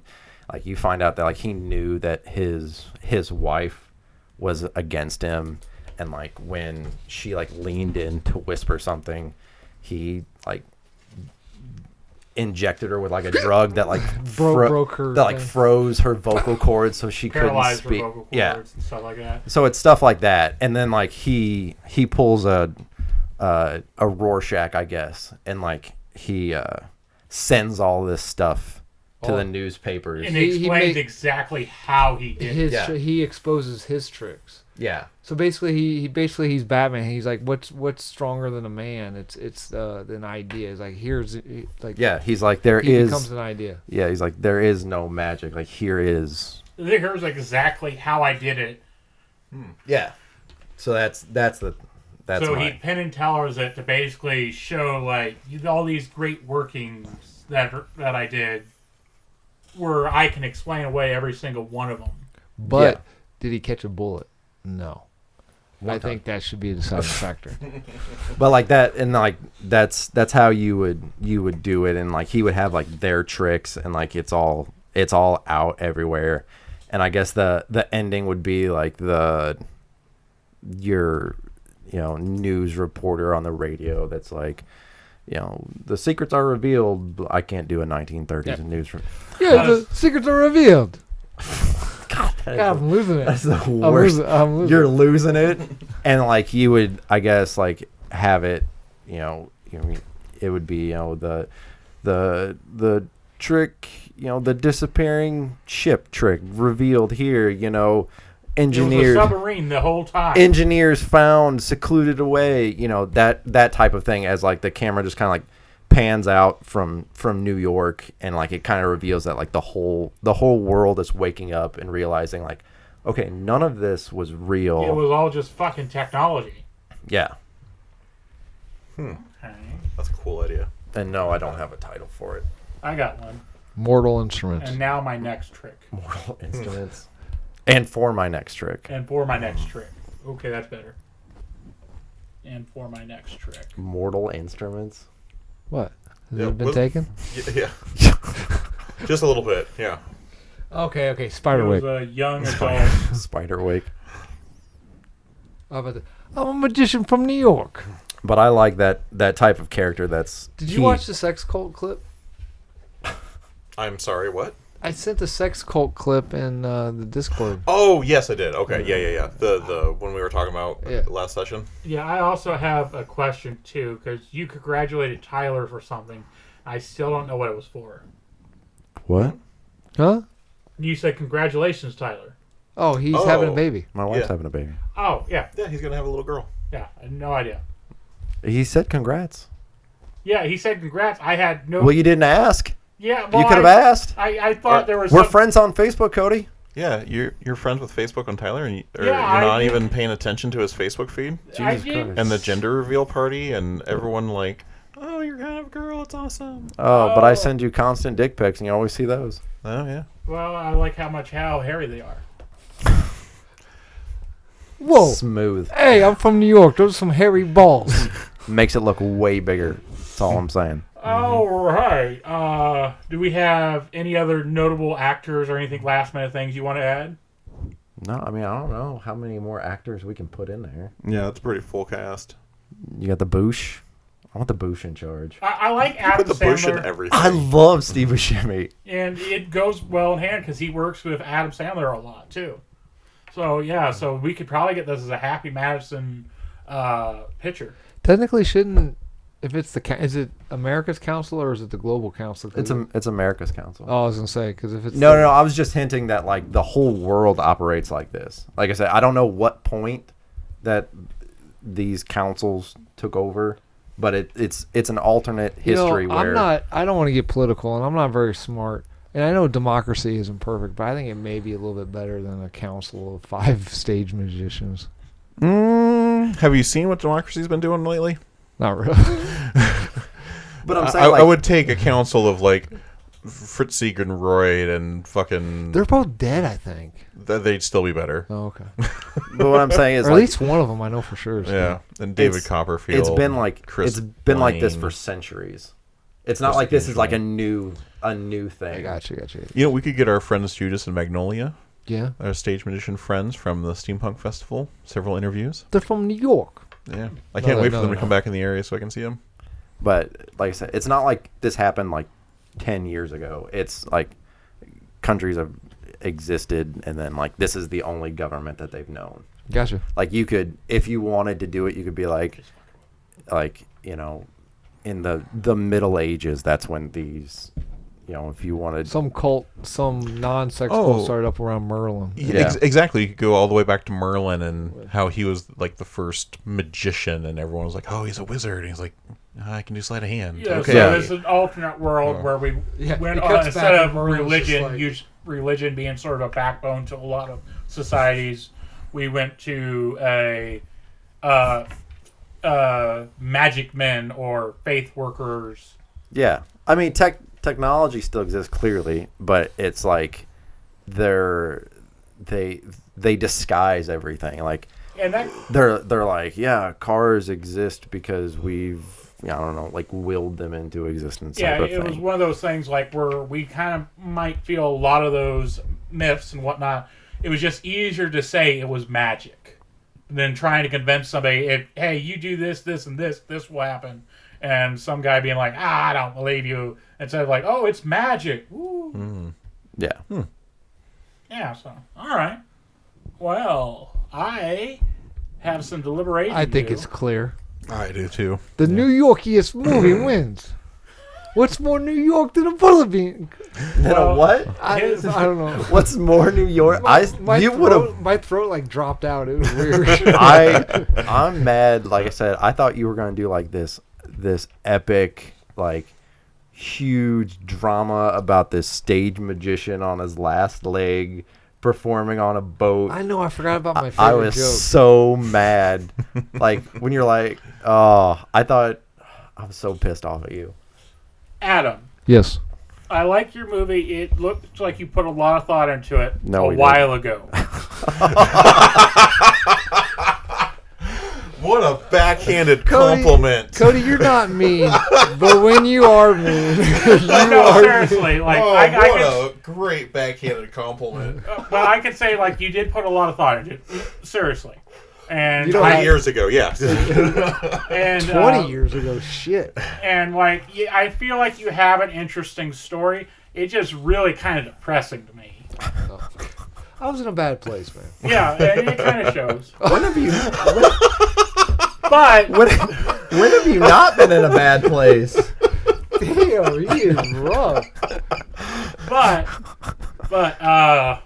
Like you find out that like he knew that his wife was against him, and like when she like leaned in to whisper something, he like injected her with like a drug that like broke her that like froze her vocal cords so she couldn't Paralyzed speak. her vocal cords Yeah, and stuff like that. so it's stuff like that, and then like he pulls a Rorschach, I guess, and like he sends all this stuff to the newspapers. And he explains exactly how he did it. He exposes his tricks. Yeah. So basically, he's Batman. He's like, what's stronger than a man? It's an idea. It's like here's like He's like he becomes an idea. Yeah, he's like there is no magic. Like here's exactly how I did it. Yeah. So that's So he Penn and Tellers it to basically show like all these great workings that I did, where I can explain away every single one of them. But did he catch a bullet? No. I think that should be a deciding factor. But like that, and like that's how you would do it, and like he would have like their tricks, and like it's all out everywhere, and I guess the ending would be like your news reporter on the radio that's like, the secrets are revealed. I can't do a 1930s news. The secrets are revealed. God, I'm losing it. That's the worst. I'm losing You're losing it, and like you would, I guess, like have it. It would be the trick. The disappearing ship trick revealed here. Engineers. It was a submarine the whole time. Engineers found secluded away. That type of thing. As like the camera just kind of like pans out from New York, and like it kind of reveals that like the whole world is waking up and realizing like, okay, none of this was real. It was all just fucking technology. Yeah. Okay. That's a cool idea. And no, I don't have a title for it. I got one. Mortal Instruments. And now my next trick. Mortal Instruments. And for my next trick. And for my next trick. Okay, that's better. And for my next trick. Mortal Instruments. What? Has Yeah, it been was- taken? Yeah. Just a little bit. Yeah. Okay. He was Spiderwick. a young adult. Spiderwick. How about that? I'm a magician from New York. But I like that type of character. That's Did you watch the sex cult clip? I'm sorry. What? I sent the sex cult clip in the Discord. Oh yes, I did. Okay. Yeah. The when we were talking about last session. Yeah, I also have a question too, because you congratulated Tyler for something. I still don't know what it was for. What? Huh? You said congratulations, Tyler. Oh, he's having a baby. My wife's Yeah. having a baby. Oh, yeah. Yeah, he's gonna have a little girl. Yeah, I had no idea. He said congrats. Yeah, he said congrats. I had no... Well, you didn't ask. Yeah, well, You could have asked. I thought there was We're some... friends on Facebook, Cody. Yeah, you're friends with Facebook on Tyler, and you're Yeah, I not did. even paying attention to his Facebook feed. I Jesus did. Christ. And the gender reveal party, and everyone like, oh, you're kind of a girl. It's awesome. Oh, but I Oh. send you constant dick pics, and you always see those. Oh yeah. Well, I like how hairy they are. Whoa. Smooth. Hey, I'm from New York. Those are some hairy balls. Makes it look way bigger. That's all I'm saying. All right. Do we have any other notable actors or anything last-minute things you want to add? No, I mean, I don't know how many more actors we can put in there. Yeah, it's a pretty full cast. You got the Boosh. I want the Boosh in charge. I like You Adam put the bush in Sandler, everything. I love Steve Buscemi. and it goes well in hand because he works with Adam Sandler a lot, too. So, yeah, so we could probably get this as a Happy Madison picture. Technically, shouldn't... If it's is it America's Council or is it the Global Council? It's America's Council. Oh, I was gonna say because if it's No, I was just hinting that like the whole world operates like this. Like I said, I don't know what point that these councils took over, but it's an alternate history where I don't want to get political, and I'm not very smart. And I know democracy isn't perfect, but I think it may be a little bit better than a council of 5 stage magicians. Have you seen what democracy's been doing lately? Not really. But I'm saying I would take a council of like Fritz Siegenroyd and fucking. They're both dead, I think. They'd still be better. Oh, okay. but what I'm saying is Or at like, least one of them I know for sure. So. Yeah, and David It's- Copperfield. it's been like Chris it's been like this Blaine. for centuries. It's not Chris like this is like a Angel. new thing. I got you. You know, we could get our friends Judas and Magnolia, Yeah. our stage magician friends from the Steampunk Festival. Several interviews. They're from New York. Yeah, I can't No, wait for no, them to no. come back in the area so I can see them. But like I said, it's not like this happened like 10 years ago. It's like countries have existed, and then like this is the only government that they've known. Gotcha. Like you could, if you wanted to do it, you could be like you know, in the Middle Ages. That's when these, you know, if you wanted Some cult, some non-sex Oh. cult started up around Merlin. Yeah. Exactly. You could go all the way back to Merlin and how he was like the first magician, and everyone was like, "Oh, he's a wizard." And he's like, "I can do sleight of hand." Yeah, Okay. so there's an alternate world where we Yeah, went it on, cuts instead back of and Merlin's religion, just like- use religion being sort of a backbone to a lot of societies. We went to a magic men or faith workers. Yeah, I mean, technology still exists clearly, but it's like they disguise everything. Like And that they're like, yeah, cars exist because we've, I don't know, like willed them into existence. yeah, type of it was thing. one of those things like where we kind of might feel a lot of those myths and whatnot. It was just easier to say it was magic than trying to convince somebody, hey, you do this, this, and this will happen. And some guy being like, I don't believe you. Instead of like, oh, it's magic. Woo. Yeah. Yeah, so, all right. Well, I have some deliberation. I think to do. it's clear. I do too. The New Yorkiest movie wins. What's more New York than a bullet bean? Well, what? I don't know. What's more New York? You would have. My throat like dropped out. It was weird. I'm mad. Like I said, I thought you were gonna do like this epic, like huge drama about this stage magician on his last leg performing on a boat. I know. I forgot about my favorite I was joke. so mad. Like when you're like, oh, I thought I was so pissed off at you. Adam, Yes. I like your movie. It looked like you put a lot of thought into it No, a we while ago. What a backhanded compliment. Cody, you're not mean, but when you are mean, No, seriously, like Oh, I what can, a great backhanded compliment. but I can say like you did put a lot of thought into it. Seriously, and You don't 20 have- years ago, yeah. and 20 years ago, shit. and like I feel like you have an interesting story. It's just really kind of depressing to me. I was in a bad place, man. Yeah, and it kind of shows. When have you? But When have you not been in a bad place? Damn, he is rough. but I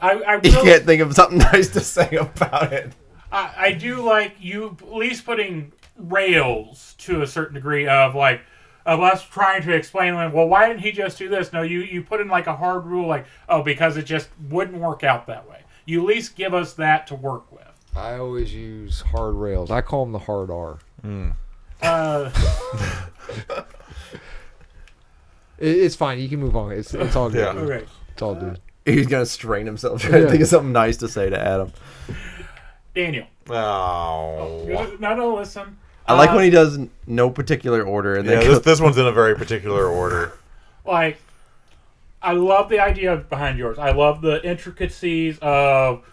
You really, can't think of something nice to say about it. I do like you at least putting rails to a certain degree of like of us trying to explain to him, well, why didn't he just do this? No, you put in like a hard rule like, oh, because it just wouldn't work out that way. You at least give us that to work with. I always use hard rails. I call them the hard R. It's fine. You can move on. It's all good. Yeah. dude. Okay. It's all good. He's gonna strain himself trying to think of something nice to say to Adam. Daniel. Oh. No, listen. I like when he does no particular order, and Yeah, then this one's in a very particular order. Like, I love the idea behind yours. I love the intricacies of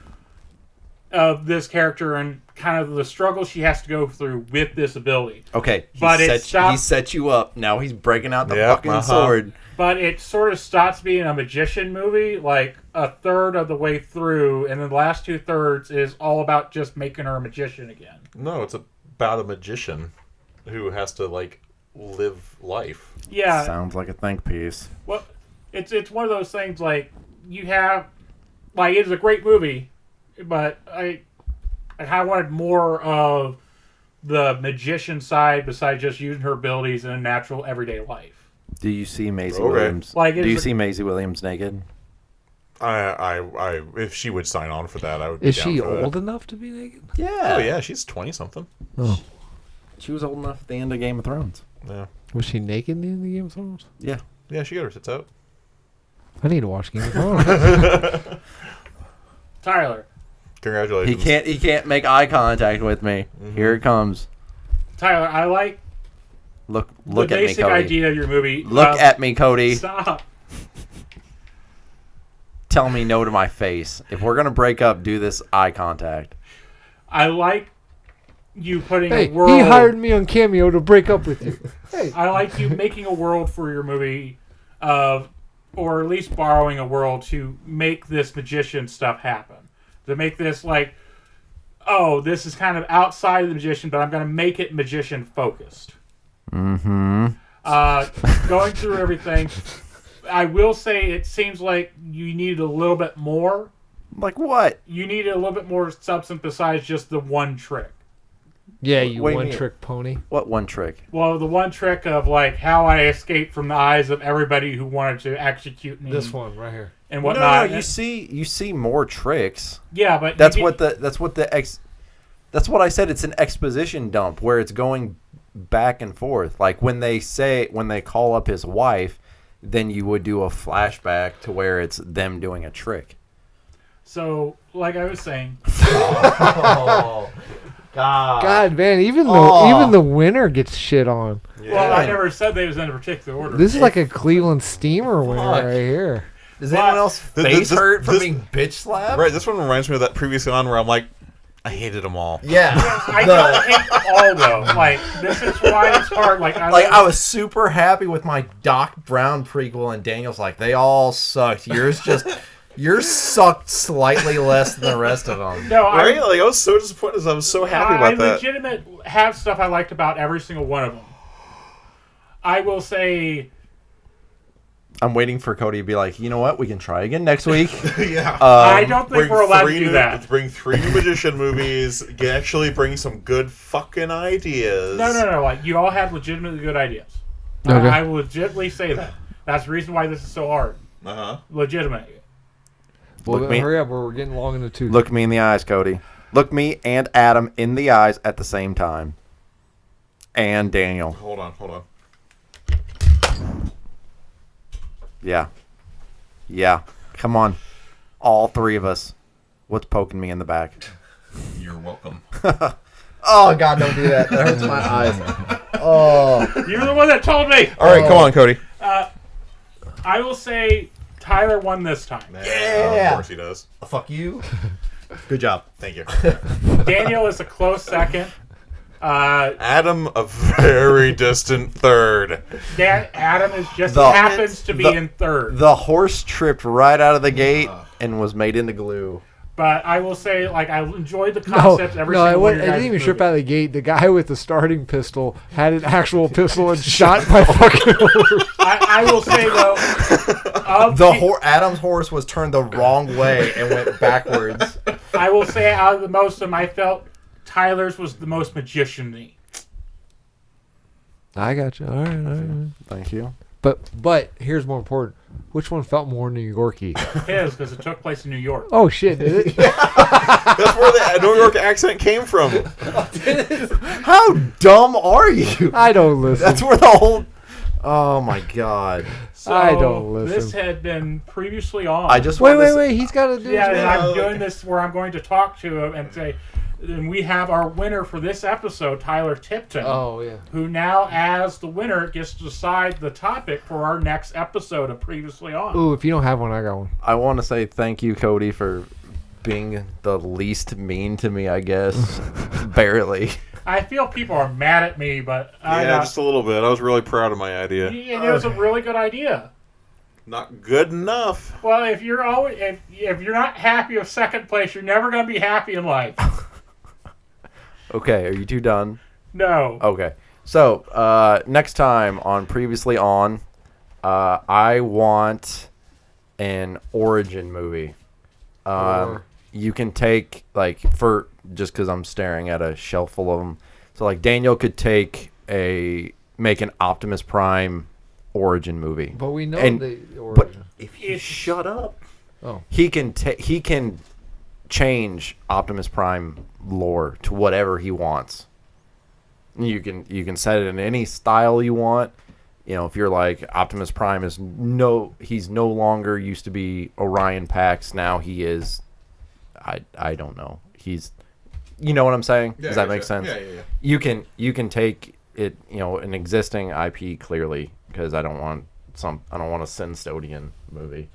this character and kind of the struggle she has to go through with this ability. okay, But it he stops- set you up. Now he's breaking out the Yep, fucking uh-huh. sword. But it sort of stops being a magician movie, like a third of the way through, and then the last 2/3 is all about just making her a magician again. No, it's about a magician who has to, like, live life. Yeah, Sounds like a think piece. well, it's one of those things like you have, like it's a great movie, but I wanted more of the magician side besides just using her abilities in a natural everyday life. Do you see Maisie Okay. Williams? Like, Do it's you a- see Maisie Williams naked? I if she would sign on for that, I would be Is down she for that. old enough to be naked? Yeah. Oh, yeah, she's 20-something. Oh. She was old enough at the end of Game of Thrones. Yeah. Was she naked in the Game of Thrones? Yeah. Yeah, she got her tits out. I need to watch Game of Thrones. Tyler, Congratulations. He can't make eye contact with me. Here it comes. I like Look the at me, basic Cody. idea of your movie. Look at me, Cody. Stop. Tell me no to my face. If we're gonna break up, do this eye contact. I like you putting hey, a world. he hired me on Cameo to break up with you. Hey, I like you making a world for your movie of, or at least borrowing a world to make this magician stuff happen. To make this like, oh, this is kind of outside of the magician, but I'm going to make it magician focused. Mm-hmm. Going through everything, I will say it seems like you needed a little bit more. Like what? You needed a little bit more substance besides just the one trick. yeah, you What do you one mean? trick pony. What one trick? Well, the one trick of like how I escaped from the eyes of everybody who wanted to execute me. This one right here. And No, whatnot. you see more tricks. Yeah, but That's you what that's what I said. It's an exposition dump where it's going back and forth. Like when they call up his wife, then you would do a flashback to where it's them doing a trick. So, like I was saying, Oh, God. God, man, even the winner gets shit on. well, I never said they was in a particular order. This is like a Cleveland Steamer winner Fuck. right here. Does anyone else face this- hurt from this- being bitch slapped? Right, this one reminds me of that previous one where I'm like, I hated them all. Yeah. I don't hate them all though. Like this is why it's hard. Like I was super happy with my Doc Brown prequel, and Daniel's like, they all sucked. Yours sucked slightly less than the rest of them. no, Right? Like, I was so disappointed. I was so happy I about that. legitimate have stuff I liked about every single one of them. I will say, I'm waiting for Cody to be like, you know what? We can try again next week. Yeah. I don't think we're allowed to do that. Bring 3 new magician movies. Actually bring some good fucking ideas. No. Like you all have legitimately good ideas. Okay. I will legitimately say that. That's the reason why this is so hard. Uh-huh. Legitimate. Well, Look me- hurry up, we're getting long in the tooth. Look me in the eyes, Cody. Look me and Adam in the eyes at the same time. And Daniel. Hold on. Yeah. Yeah. Come on. All 3 of us. What's poking me in the back? You're welcome. Oh God, don't do that. That hurts my eyes. Oh. You're the one that told me. All right, come on, Cody. I will say Tyler won this time. Yeah. Of course he does. Fuck you. Good job. Thank you. Daniel is a close second. Adam, a very distant third. Adam is just The- happens to be the- in third. The horse tripped right out of the gate and was made into glue. But I will say, like, I enjoyed the No, concept. Every no, single one of I your didn't guys' even trip movies. out of the gate. The guy with the starting pistol had an actual pistol and shot my fucking horse. I will say though, Adam's horse was turned the wrong way and went backwards. I will say out of the most of them, I felt Tyler's was the most magician-y. I got you. All right. Thank you. But here's more important. Which one felt more New Yorky? His, because it took place in New York. Oh shit! Did it? That's where the New York accent came from. How dumb are you? I don't listen. That's where the whole. Oh my God. So I don't listen. This had been previously on. I just Wait. wanted to He's got to do. Yeah, his and job. I'm doing this where I'm going to talk to him and say, and we have our winner for this episode, Tyler Tipton. Oh yeah. Who now, as the winner, gets to decide the topic for our next episode of Previously On. Ooh, if you don't have one, I got one. I want to say thank you, Cody, for being the least mean to me, I guess. Barely. I feel people are mad at me, but Yeah, just a little bit. I was really proud of my idea. and it was a really good idea. Not good enough. Well, if you're always if you're not happy with second place, you're never going to be happy in life. Okay, are you two done? No. Okay. So, next time on Previously On, I want an origin movie. You can take, like, just because I'm staring at a shelf full of them. So, like, Daniel could make an Optimus Prime origin movie. But we know And- the But origin. if you shut up, Oh. he can change Optimus Prime lore to whatever he wants. You can set it in any style you want. You know, if you're like Optimus Prime he's no longer used to be Orion Pax, now he is I don't know. You know what I'm saying? Does that make sense? Yeah. You can take it, an existing IP clearly, because I don't want a Sinstodian movie.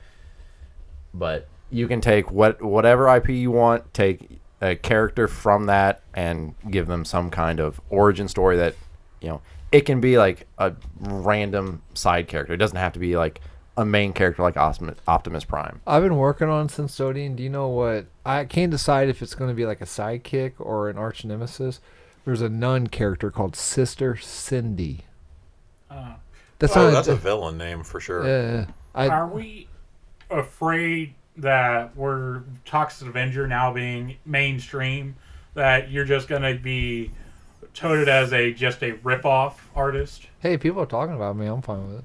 But you can take whatever IP you want, take a character from that and give them some kind of origin story that, it can be like a random side character. It doesn't have to be like a main character like Optimus Prime. I've been working on Sinstodian. Do you know what? I can't decide if it's going to be like a sidekick or an arch nemesis. There's a nun character called Sister Cindy. That's Oh, not. that's a villain name for sure. Yeah. Are we afraid that we're Toxic Avenger now being mainstream, that you're just going to be touted as just a rip-off artist? Hey, people are talking about me. I'm fine with it.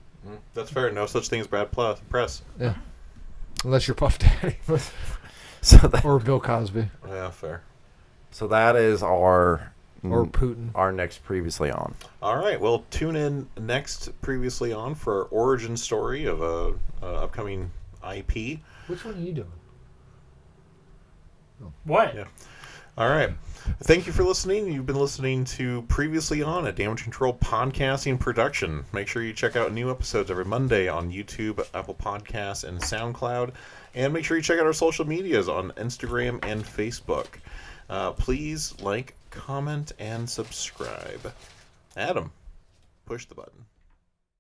That's fair. No such thing as bad press. Yeah. Unless you're Puff Daddy or Bill Cosby Yeah, fair. So that is our Putin. Our next Previously On. All right. Well, tune in next Previously On for our origin story of a upcoming IP. Which one are you doing? What? Yeah. All right. Thank you for listening. You've been listening to Previously On, a Damage Control podcasting production. Make sure you check out new episodes every Monday on YouTube, Apple Podcasts, and SoundCloud. And make sure you check out our social medias on Instagram and Facebook. Please like, comment, and subscribe. Adam, push the button.